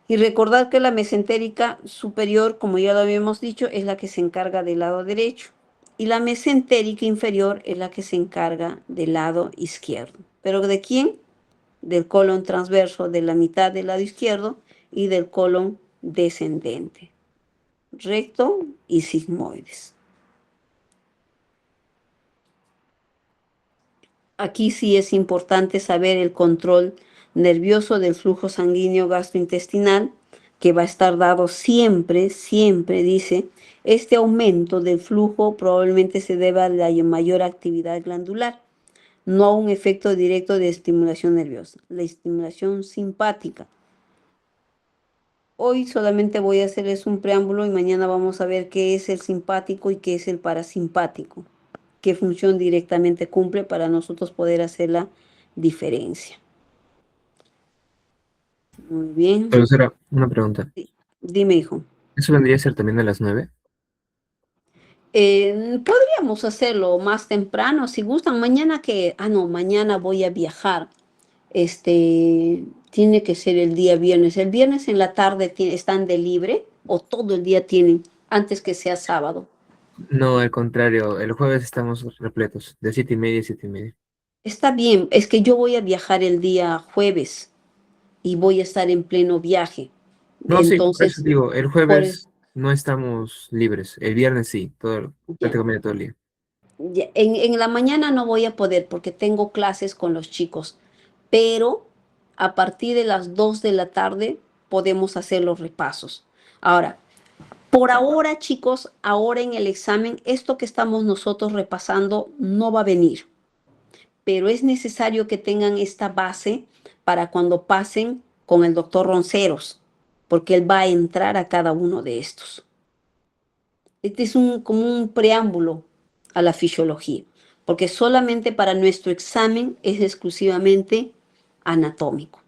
Y recordar que la mesentérica superior, como ya lo habíamos dicho, es la que se encarga del lado derecho. Y la mesentérica inferior es la que se encarga del lado izquierdo. ¿Pero de quién? Del colon transverso, de la mitad del lado izquierdo, y del colon descendente, recto y sigmoides. Aquí sí es importante saber el control nervioso del flujo sanguíneo gastrointestinal, que va a estar dado siempre, siempre, dice, este aumento del flujo probablemente se deba a la mayor actividad glandular, no a un efecto directo de estimulación nerviosa, la estimulación simpática. Hoy solamente voy a hacerles un preámbulo y mañana vamos a ver qué es el simpático y qué es el parasimpático, qué función directamente cumple para nosotros poder hacer la diferencia. Muy bien. Profesora, una pregunta. Sí. Dime, hijo. ¿Eso vendría a ser también a las 9? Podríamos hacerlo más temprano, si gustan. Mañana mañana voy a viajar. Tiene que ser el día viernes. El viernes en la tarde están de libre o todo el día tienen, antes que sea sábado. No, al contrario, el jueves estamos repletos, de 7:30 a 7:30. Está bien, es que yo voy a viajar el día jueves y voy a estar en pleno viaje. No, sí, por eso Entonces, digo, el por, jueves no estamos libres, el viernes sí, ya, prácticamente todo el día. en la mañana no voy a poder porque tengo clases con los chicos, pero a partir de las 2 de la tarde podemos hacer los repasos. Ahora, por ahora, chicos, ahora en el examen, esto que estamos nosotros repasando no va a venir, pero es necesario que tengan esta base para cuando pasen con el doctor Ronceros, porque él va a entrar a cada uno de estos. Este es como un preámbulo a la fisiología, porque solamente para nuestro examen es exclusivamente anatómico.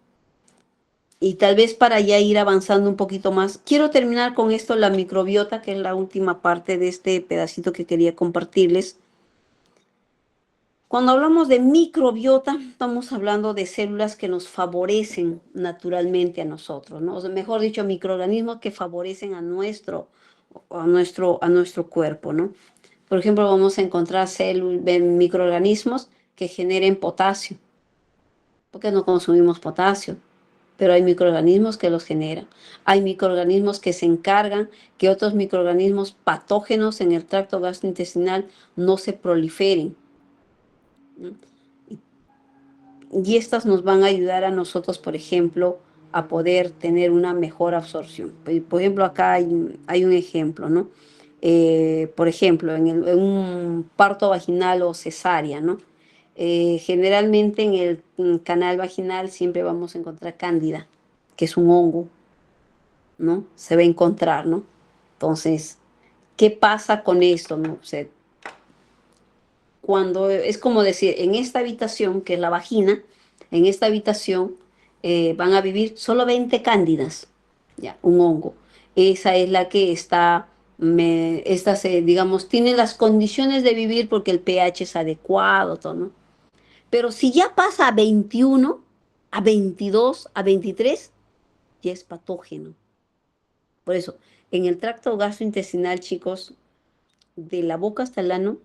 Y tal vez para ya ir avanzando un poquito más, quiero terminar con esto, la microbiota, que es la última parte de este pedacito que quería compartirles. Cuando hablamos de microbiota, estamos hablando de células que nos favorecen naturalmente a nosotros, ¿no? O sea, mejor dicho, microorganismos que favorecen a nuestro cuerpo, ¿no? Por ejemplo, vamos a encontrar microorganismos que generen potasio, porque no consumimos potasio, pero hay microorganismos que los generan. Hay microorganismos que se encargan que otros microorganismos patógenos en el tracto gastrointestinal no se proliferen. y estas nos van a ayudar a nosotros, por ejemplo, a poder tener una mejor absorción. Por ejemplo, acá hay un ejemplo, ¿no? Por ejemplo, en un parto vaginal o cesárea, ¿no? Generalmente en el canal vaginal siempre vamos a encontrar cándida, que es un hongo, ¿no? Se va a encontrar, ¿no? Entonces, ¿qué pasa con esto, no? O sea, cuando es como decir, en esta habitación, que es la vagina, en esta habitación van a vivir solo 20 cándidas, ya, un hongo. Esa es la que está, digamos, tiene las condiciones de vivir porque el pH es adecuado, todo, ¿no? Pero si ya pasa a 21, a 22, a 23, ya es patógeno. Por eso, en el tracto gastrointestinal, chicos, de la boca hasta el ano,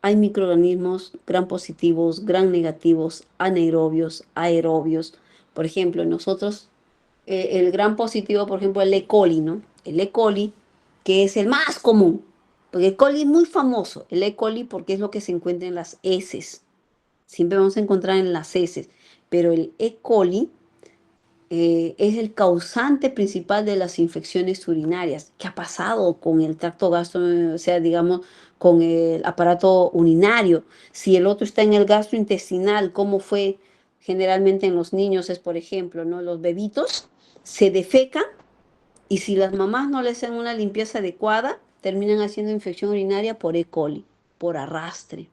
hay microorganismos gram positivos, gram negativos, anaerobios, aerobios. Por ejemplo, nosotros, el gram positivo, por ejemplo, el E. coli, ¿no? El E. coli, que es el más común, porque el coli es muy famoso, el E. coli porque es lo que se encuentra en las heces. Siempre vamos a encontrar en las heces, pero el E. coli es el causante principal de las infecciones urinarias. ¿Qué ha pasado con el tracto gastro, o sea, digamos, con el aparato urinario? Si el otro está en el gastrointestinal, ¿cómo fue generalmente en los niños? Es, por ejemplo, ¿no? Los bebitos se defecan y si las mamás no les hacen una limpieza adecuada, terminan haciendo infección urinaria por E. coli, por arrastre,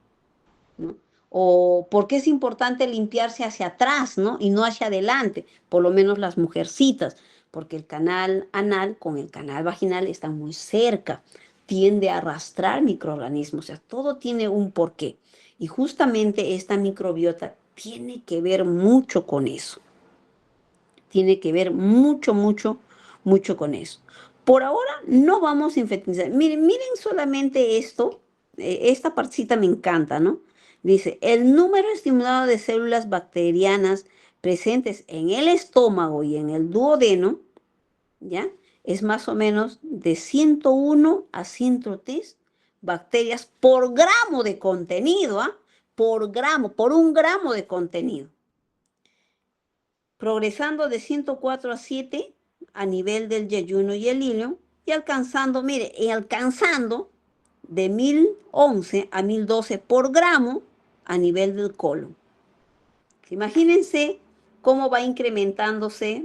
¿no? O porque es importante limpiarse hacia atrás, ¿no? Y no hacia adelante, por lo menos las mujercitas, porque el canal anal con el canal vaginal están muy cerca, tiende a arrastrar microorganismos, o sea, todo tiene un porqué. Y justamente esta microbiota tiene que ver mucho con eso, tiene que ver mucho, mucho, mucho con eso. Por ahora no vamos a infectar. Miren solamente esto, esta partecita me encanta, ¿no? Dice, el número estimulado de células bacterianas presentes en el estómago y en el duodeno, ¿ya? Es más o menos de 101 a 103 bacterias por gramo de contenido, ¿ah? Por gramo, por 1 gramo de contenido. Progresando de 104 a 7 a nivel del yeyuno y el ilion, y alcanzando, mire, y alcanzando de 1011 a 1012 por gramo a nivel del colon. Imagínense cómo va incrementándose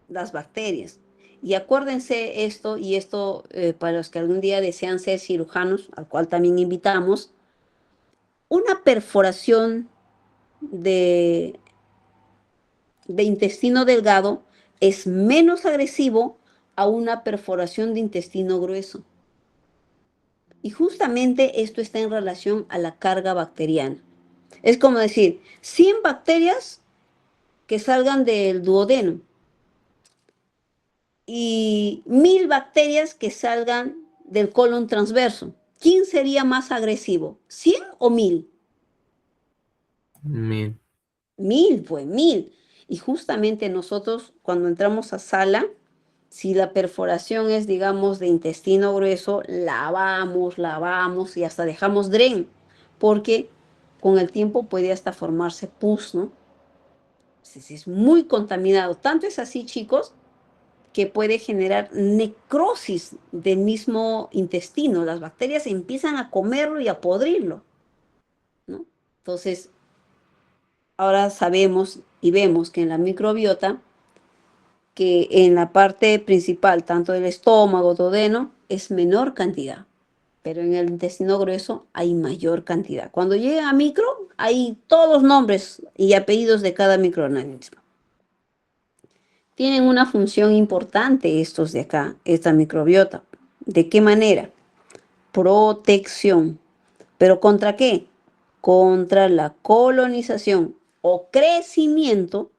las bacterias. Y acuérdense esto, y esto para los que algún día desean ser cirujanos, al cual también invitamos, una perforación de intestino delgado es menos agresivo a una perforación de intestino grueso. Y justamente esto está en relación a la carga bacteriana. Es como decir, 100 bacterias que salgan del duodeno y 1000 bacterias que salgan del colon transverso. ¿Quién sería más agresivo? ¿100 o 1000? 1000. 1000, pues 1000. Y justamente nosotros cuando entramos a sala, si la perforación es, digamos, de intestino grueso, lavamos y hasta dejamos dren, porque con el tiempo puede hasta formarse pus, ¿no? Entonces es muy contaminado. Tanto es así, chicos, que puede generar necrosis del mismo intestino. Las bacterias empiezan a comerlo y a podrirlo, ¿no? Entonces, ahora sabemos y vemos que en la microbiota, que en la parte principal, tanto del estómago, duodeno, es menor cantidad, pero en el intestino grueso hay mayor cantidad. Cuando llega a micro, hay todos los nombres y apellidos de cada microorganismo. Tienen una función importante estos de acá, esta microbiota. ¿De qué manera? Protección. ¿Pero contra qué? Contra la colonización o crecimiento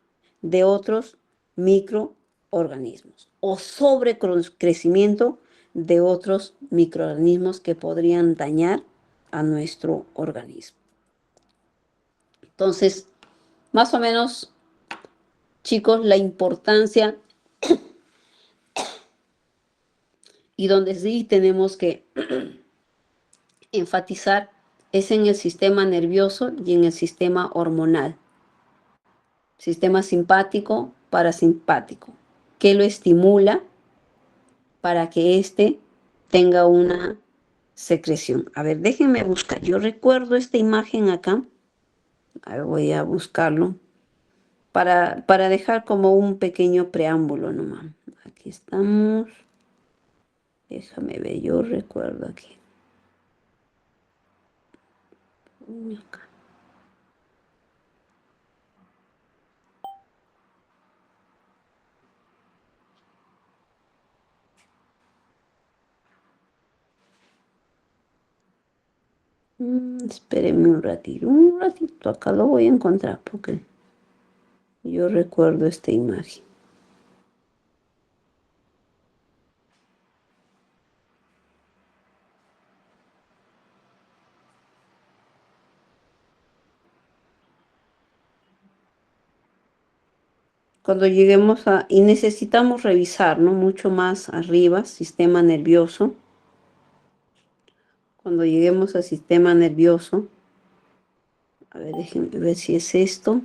de otros microorganismos o sobrecrecimiento de otros microorganismos que podrían dañar a nuestro organismo. Entonces, más o menos, chicos, la importancia y donde sí tenemos que enfatizar es en el sistema nervioso y en el sistema hormonal. Sistema simpático, parasimpático. ¿Qué lo estimula para que éste tenga una secreción? A ver, déjenme buscar. Yo recuerdo esta imagen acá. A ver, voy a buscarlo para dejar como un pequeño preámbulo nomás. Aquí estamos. Déjame ver, yo recuerdo aquí. Acá. Espérenme un ratito, acá lo voy a encontrar porque yo recuerdo esta imagen. Cuando lleguemos a, y necesitamos revisar, ¿no? Mucho más arriba, sistema nervioso. Cuando lleguemos al sistema nervioso, a ver, déjenme ver si es esto.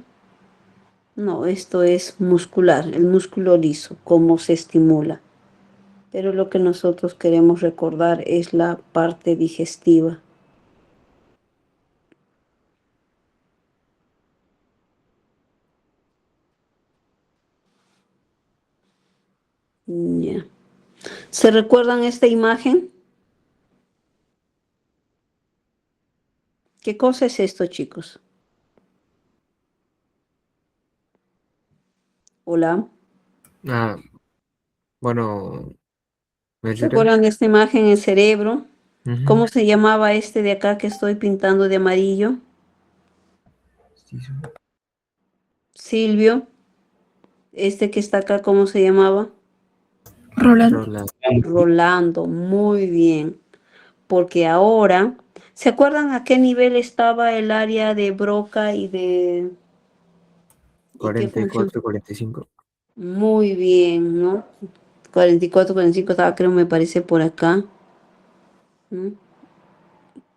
No, esto es muscular, el músculo liso, cómo se estimula. Pero lo que nosotros queremos recordar es la parte digestiva. Ya. ¿Se recuerdan esta imagen? ¿Qué cosa es esto, chicos? Hola. Ah, bueno, ¿me ¿Se ayudan? acuerdan de esta imagen en el cerebro? Ujú. ¿Cómo se llamaba este de acá que estoy pintando de amarillo? Sí, sí. Silvio. Este que está acá, ¿cómo se llamaba? Rolando. Rolando. Muy bien. Porque ahora, ¿se acuerdan a qué nivel estaba el área de Broca y de... ¿Y qué función? 44, 45. Muy bien, ¿no? 44, 45 estaba, creo, me parece por acá. ¿Mm?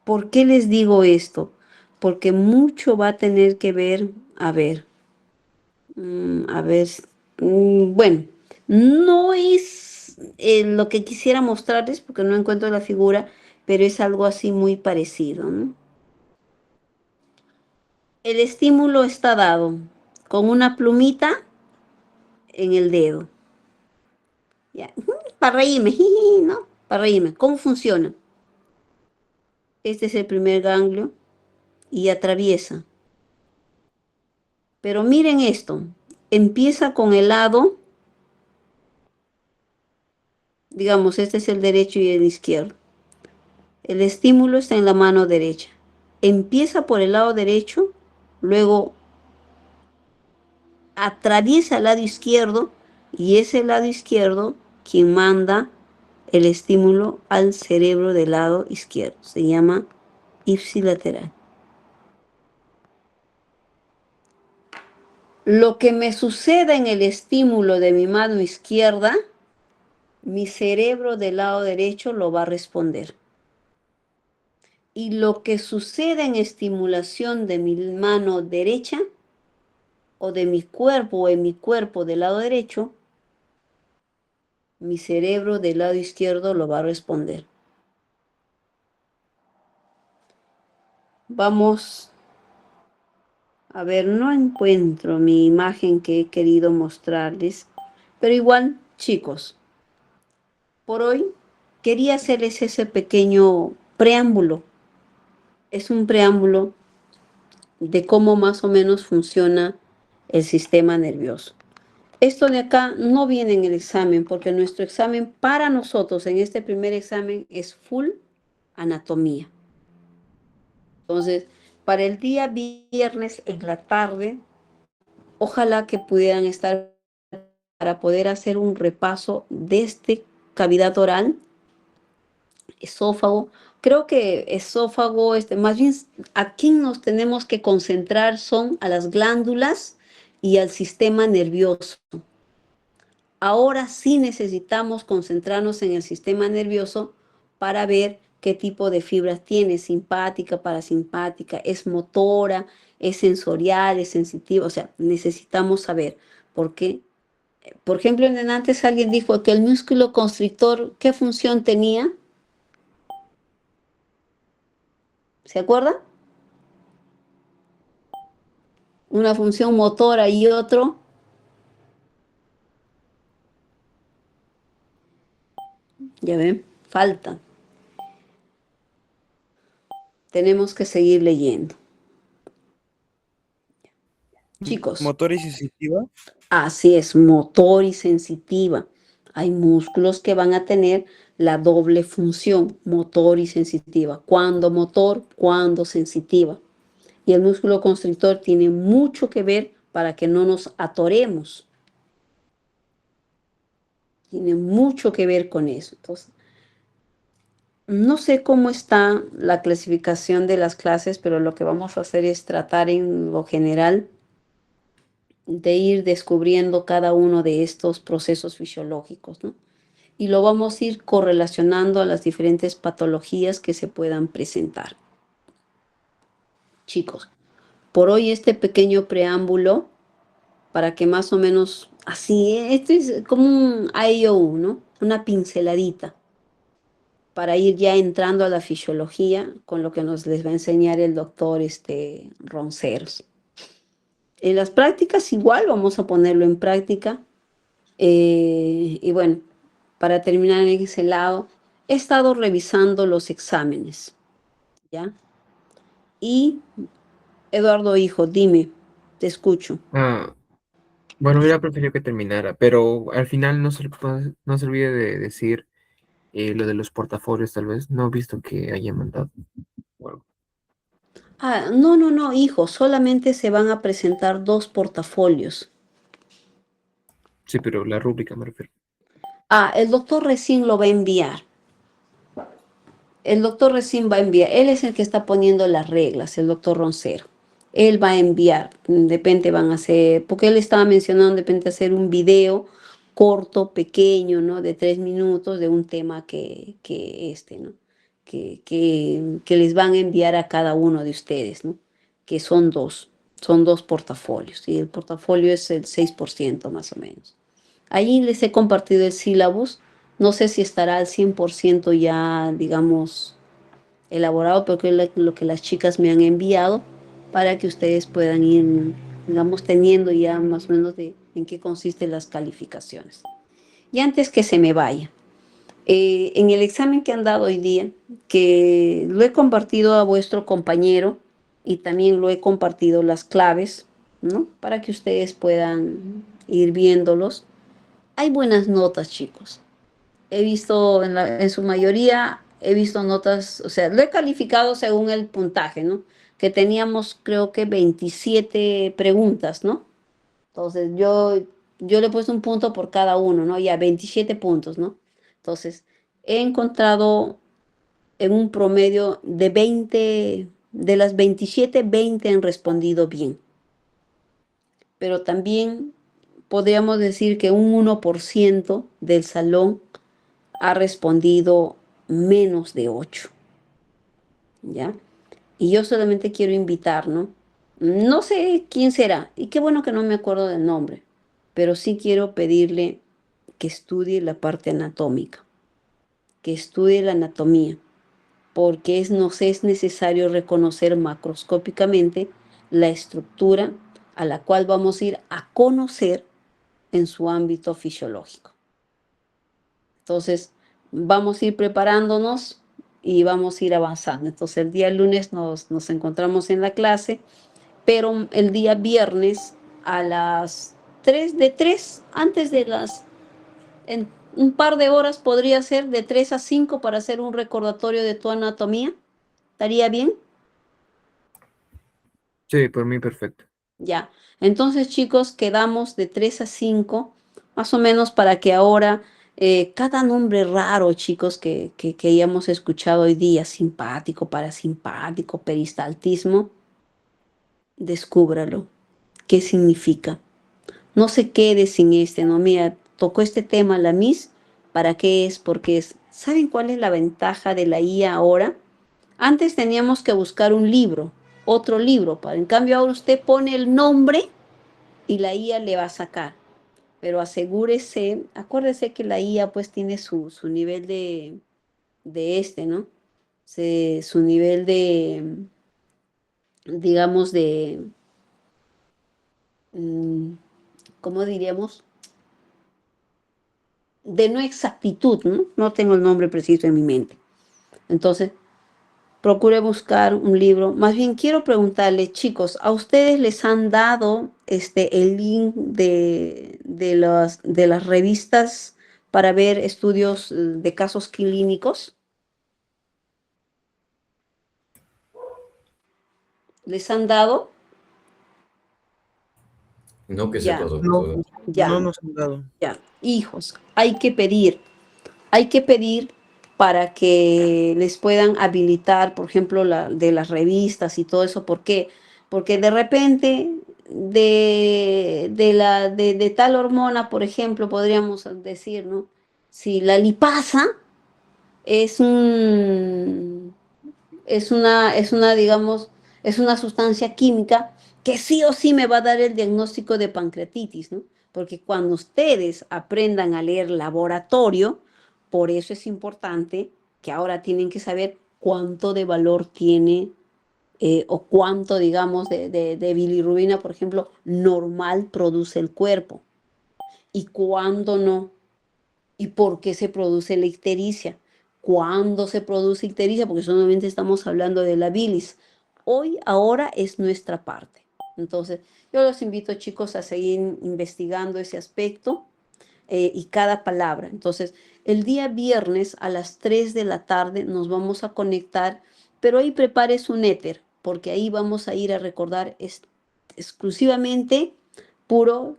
¿Por qué les digo esto? Porque mucho va a tener que ver, a ver, a ver, bueno, no es lo que quisiera mostrarles porque no encuentro la figura, pero es algo así muy parecido, ¿no? El estímulo está dado con una plumita en el dedo. Ya, para reírme, ¿no? Para reírme. ¿Cómo funciona? Este es el primer ganglio y atraviesa. Pero miren esto, empieza con el lado, digamos, este es el derecho y el izquierdo. El estímulo está en la mano derecha. Empieza por el lado derecho, luego atraviesa el lado izquierdo y es el lado izquierdo quien manda el estímulo al cerebro del lado izquierdo. Se llama ipsilateral. Lo que me suceda en el estímulo de mi mano izquierda, mi cerebro del lado derecho lo va a responder. Y lo que sucede en estimulación de mi mano derecha o de mi cuerpo o en mi cuerpo del lado derecho, mi cerebro del lado izquierdo lo va a responder. Vamos a ver, no encuentro mi imagen que he querido mostrarles, pero igual, chicos, por hoy quería hacerles ese pequeño preámbulo. Es un preámbulo de cómo más o menos funciona el sistema nervioso. Esto de acá no viene en el examen, porque nuestro examen para nosotros en este primer examen es full anatomía. Entonces, para el día viernes en la tarde, ojalá que pudieran estar para poder hacer un repaso de este cavidad oral, esófago. Creo que esófago, más bien a quién nos tenemos que concentrar son a las glándulas y al sistema nervioso. Ahora sí necesitamos concentrarnos en el sistema nervioso para ver qué tipo de fibras tiene, simpática, parasimpática, es motora, es sensorial, es sensitiva. O sea, necesitamos saber por qué. Por ejemplo, antes alguien dijo que el músculo constrictor, ¿qué función tenía? ¿Se acuerda? Una función motora y otro. Ya ven, falta. Tenemos que seguir leyendo. Chicos, Motor y sensitiva. así es, motor y sensitiva. Hay músculos que van a tener la doble función, motor y sensitiva. Cuando motor, cuando sensitiva. Y el músculo constrictor tiene mucho que ver para que no nos atoremos. Tiene mucho que ver con eso. Entonces, no sé cómo está la clasificación de las clases, pero lo que vamos a hacer es tratar en lo general de ir descubriendo cada uno de estos procesos fisiológicos, ¿no? Y lo vamos a ir correlacionando a las diferentes patologías que se puedan presentar. Chicos, por hoy este pequeño preámbulo, para que más o menos, así, este es como un IO, ¿no? Una pinceladita, para ir ya entrando a la fisiología con lo que les va a enseñar el doctor Ronceros. En las prácticas igual vamos a ponerlo en práctica. Y bueno, para terminar en ese lado, he estado revisando los exámenes, ¿ya? Y Eduardo, hijo, dime, te escucho. Bueno, hubiera preferido que terminara, pero al final no se olvide de decir lo de los portafolios, tal vez. No he visto que haya mandado. Bueno, Ah, no, no, no, hijo, solamente se van a presentar 2 portafolios. sí, pero la rúbrica me refiero. Ah, el doctor recién lo va a enviar. El doctor recién va a enviar. Él es el que está poniendo las reglas, el doctor Roncero. Él va a enviar. De repente van a hacer, porque él estaba mencionando de repente hacer un video corto, pequeño, ¿no? De 3 minutos de un tema ¿no? Que les van a enviar a cada uno de ustedes, ¿no? Que son dos portafolios. Y el portafolio es el 6% más o menos. Ahí les he compartido el sílabus. No sé si estará al 100% ya, digamos, elaborado, porque es lo que las chicas me han enviado para que ustedes puedan ir, digamos, teniendo ya más o menos en qué consisten las calificaciones. Y antes que se me vaya, en el examen que han dado hoy día, que lo he compartido a vuestro compañero y también lo he compartido las claves, ¿no? Para que ustedes puedan ir viéndolos. Hay buenas notas, chicos. He visto en su mayoría, he visto notas, o sea, lo he calificado según el puntaje, ¿no? Que teníamos, creo que 27 preguntas, ¿no? Entonces, yo le he puesto un punto por cada uno, ¿no? Ya 27 puntos, ¿no? Entonces, he encontrado en un promedio de 20, de las 27, 20 han respondido bien. Pero también podríamos decir que un 1% del salón ha respondido menos de 8, ¿ya? Y yo solamente quiero invitar, ¿no? No sé quién será, y qué bueno que no me acuerdo del nombre, pero sí quiero pedirle que estudie la parte anatómica, que estudie la anatomía, porque nos es necesario reconocer macroscópicamente la estructura a la cual vamos a ir a conocer en su ámbito fisiológico. Entonces, vamos a ir preparándonos y vamos a ir avanzando. Entonces, el día lunes nos encontramos en la clase, pero el día viernes a las 3, antes de en un par de horas podría ser de 3 a 5 para hacer un recordatorio de tu anatomía. ¿Estaría bien? Sí, por mí perfecto. Ya. Entonces, chicos, quedamos de 3 a 5, más o menos para que ahora cada nombre raro, chicos, que hayamos escuchado hoy día, simpático, parasimpático, peristaltismo, descúbralo. ¿Qué significa? No se quede sin no, mira, tocó este tema la Miss, ¿para qué es? Porque es ¿Saben cuál es la ventaja de la IA ahora? Antes teníamos que buscar un libro, otro libro, en cambio ahora usted pone el nombre y la IA le va a sacar. Pero asegúrese, acuérdese que la IA pues tiene su nivel ¿no? Su nivel digamos, ¿cómo diríamos? De no exactitud, ¿no? No tengo el nombre preciso en mi mente. Entonces, procure buscar un libro. Más bien quiero preguntarle, chicos, ¿a ustedes les han dado el link de las revistas para ver estudios de casos clínicos? ¿Les han dado? No que Ya, sepa, No, doctora. ya, no nos han dado. ya. Hijos, hay que pedir para que les puedan habilitar, por ejemplo, de las revistas y todo eso. ¿Por qué? Porque de repente de tal hormona, por ejemplo, podríamos decir, ¿no? Si la lipasa es digamos, es una sustancia química que sí o sí me va a dar el diagnóstico de pancreatitis, ¿no? Porque cuando ustedes aprendan a leer laboratorio, por eso es importante que ahora tienen que saber cuánto de valor tiene o cuánto, digamos, de bilirrubina, por ejemplo, normal produce el cuerpo y cuándo no, y por qué se produce la ictericia. ¿Cuándo se produce ictericia? Porque solamente estamos hablando de la bilis. Hoy, ahora es nuestra parte. Entonces, yo los invito, chicos, a seguir investigando ese aspecto y cada palabra. Entonces, el día viernes a las 3 de la tarde nos vamos a conectar, pero ahí prepare su éter, porque ahí vamos a ir a recordar exclusivamente puro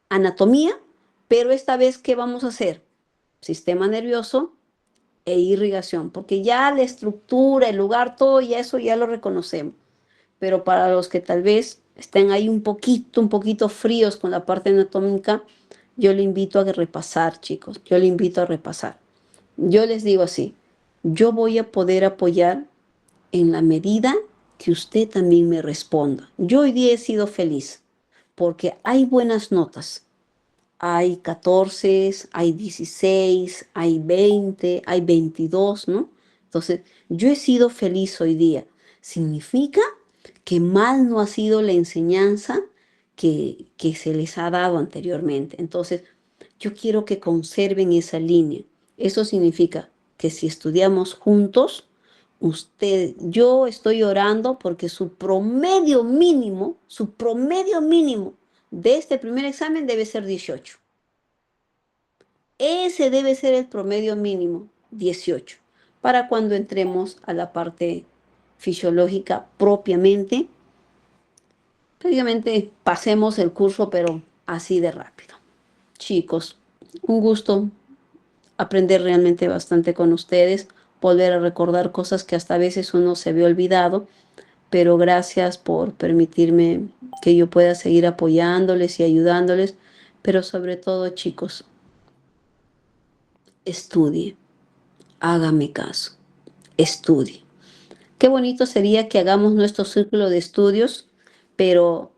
anatomía, pero esta vez, ¿qué vamos a hacer? Sistema nervioso e irrigación, porque ya la estructura, el lugar, todo y eso ya lo reconocemos. Pero para los que tal vez estén ahí un poquito fríos con la parte anatómica, yo le invito a repasar, chicos, yo le invito a repasar. Yo les digo así, yo voy a poder apoyar en la medida que usted también me responda. Yo hoy día he sido feliz porque hay buenas notas. Hay 14, hay 16, hay 20, hay 22, ¿no? Entonces, yo he sido feliz hoy día. Significa que mal no ha sido la enseñanza que se les ha dado anteriormente. Entonces, yo quiero que conserven esa línea. Eso significa que si estudiamos juntos, yo estoy orando porque su promedio mínimo de este primer examen debe ser 18. Ese debe ser el promedio mínimo, 18, para cuando entremos a la parte fisiológica propiamente. Prácticamente pasemos el curso, pero así de rápido. Chicos, un gusto aprender realmente bastante con ustedes, volver a recordar cosas que hasta a veces uno se había olvidado, pero gracias por permitirme que yo pueda seguir apoyándoles y ayudándoles, pero sobre todo, chicos, estudie, hágame caso, estudie. Qué bonito sería que hagamos nuestro círculo de estudios, pero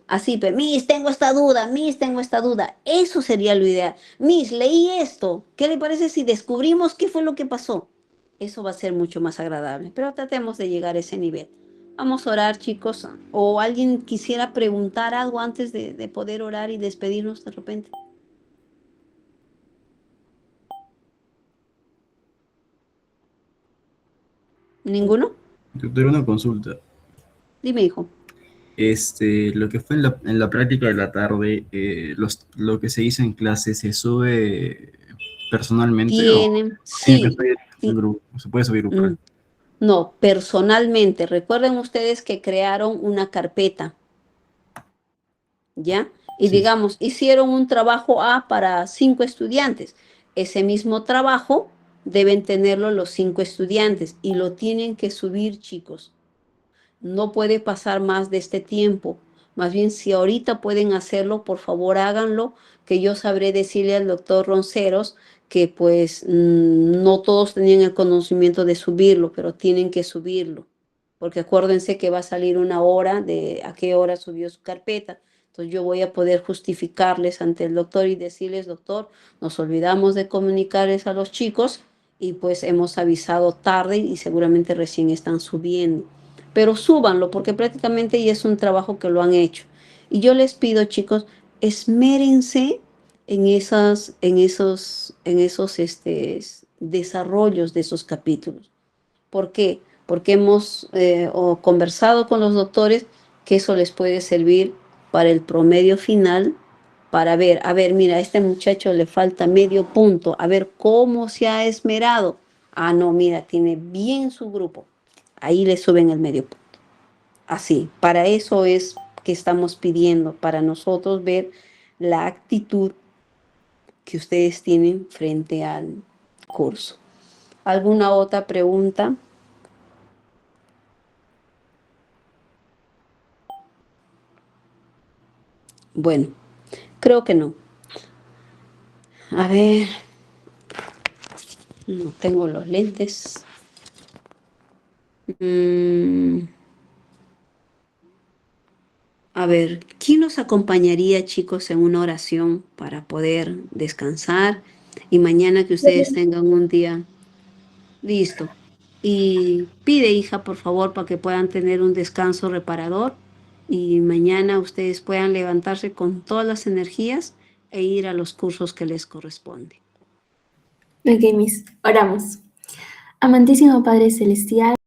así, Miss, tengo esta duda, Miss, tengo esta duda. Eso sería lo ideal. Miss, leí esto. ¿Qué le parece si descubrimos qué fue lo que pasó? Eso va a ser mucho más agradable, pero tratemos de llegar a ese nivel. Vamos a orar, chicos. ¿O alguien quisiera preguntar algo antes de poder orar y despedirnos de repente? ¿Ninguno? Doctor, una consulta. Dime, hijo. Lo que fue en la práctica de la tarde, lo que se hizo en clase, ¿se sube personalmente o Tienen, tiene que sí. subir en Sí. grupo? ¿Se puede subir grupal? No, personalmente. Recuerden ustedes que crearon una carpeta, ¿ya? Y Sí. digamos, hicieron un trabajo A para 5 estudiantes. Ese mismo trabajo deben tenerlo los 5 estudiantes y lo tienen que subir, chicos. No puede pasar más de este tiempo. Más bien, si ahorita pueden hacerlo, por favor háganlo, que yo sabré decirle al doctor Ronceros que pues no todos tenían el conocimiento de subirlo, pero tienen que subirlo, porque acuérdense que va a salir una hora de a qué hora subió su carpeta. Entonces yo voy a poder justificarles ante el doctor y decirles, doctor, nos olvidamos de comunicarles a los chicos y pues hemos avisado tarde y seguramente recién están subiendo. Pero súbanlo porque prácticamente ya es un trabajo que lo han hecho. Y yo les pido, chicos, esmérense en esos desarrollos de esos capítulos. ¿Por qué? Porque hemos conversado con los doctores que eso les puede servir para el promedio final, para ver, a ver, mira, a este muchacho le falta medio punto, a ver cómo se ha esmerado. Ah, no, mira, tiene bien su grupo. Ahí le suben el medio punto. Así, para eso es que estamos pidiendo, para nosotros ver la actitud que ustedes tienen frente al curso. ¿Alguna otra pregunta? Bueno, creo que no. A ver, no tengo los lentes. A ver, ¿quién nos acompañaría, chicos, en una oración para poder descansar y mañana que ustedes tengan un día listo? Y pide, hija, por favor, para que puedan tener un descanso reparador y mañana ustedes puedan levantarse con todas las energías e ir a los cursos que les corresponden. Ok, Miss, oramos. Amantísimo Padre Celestial,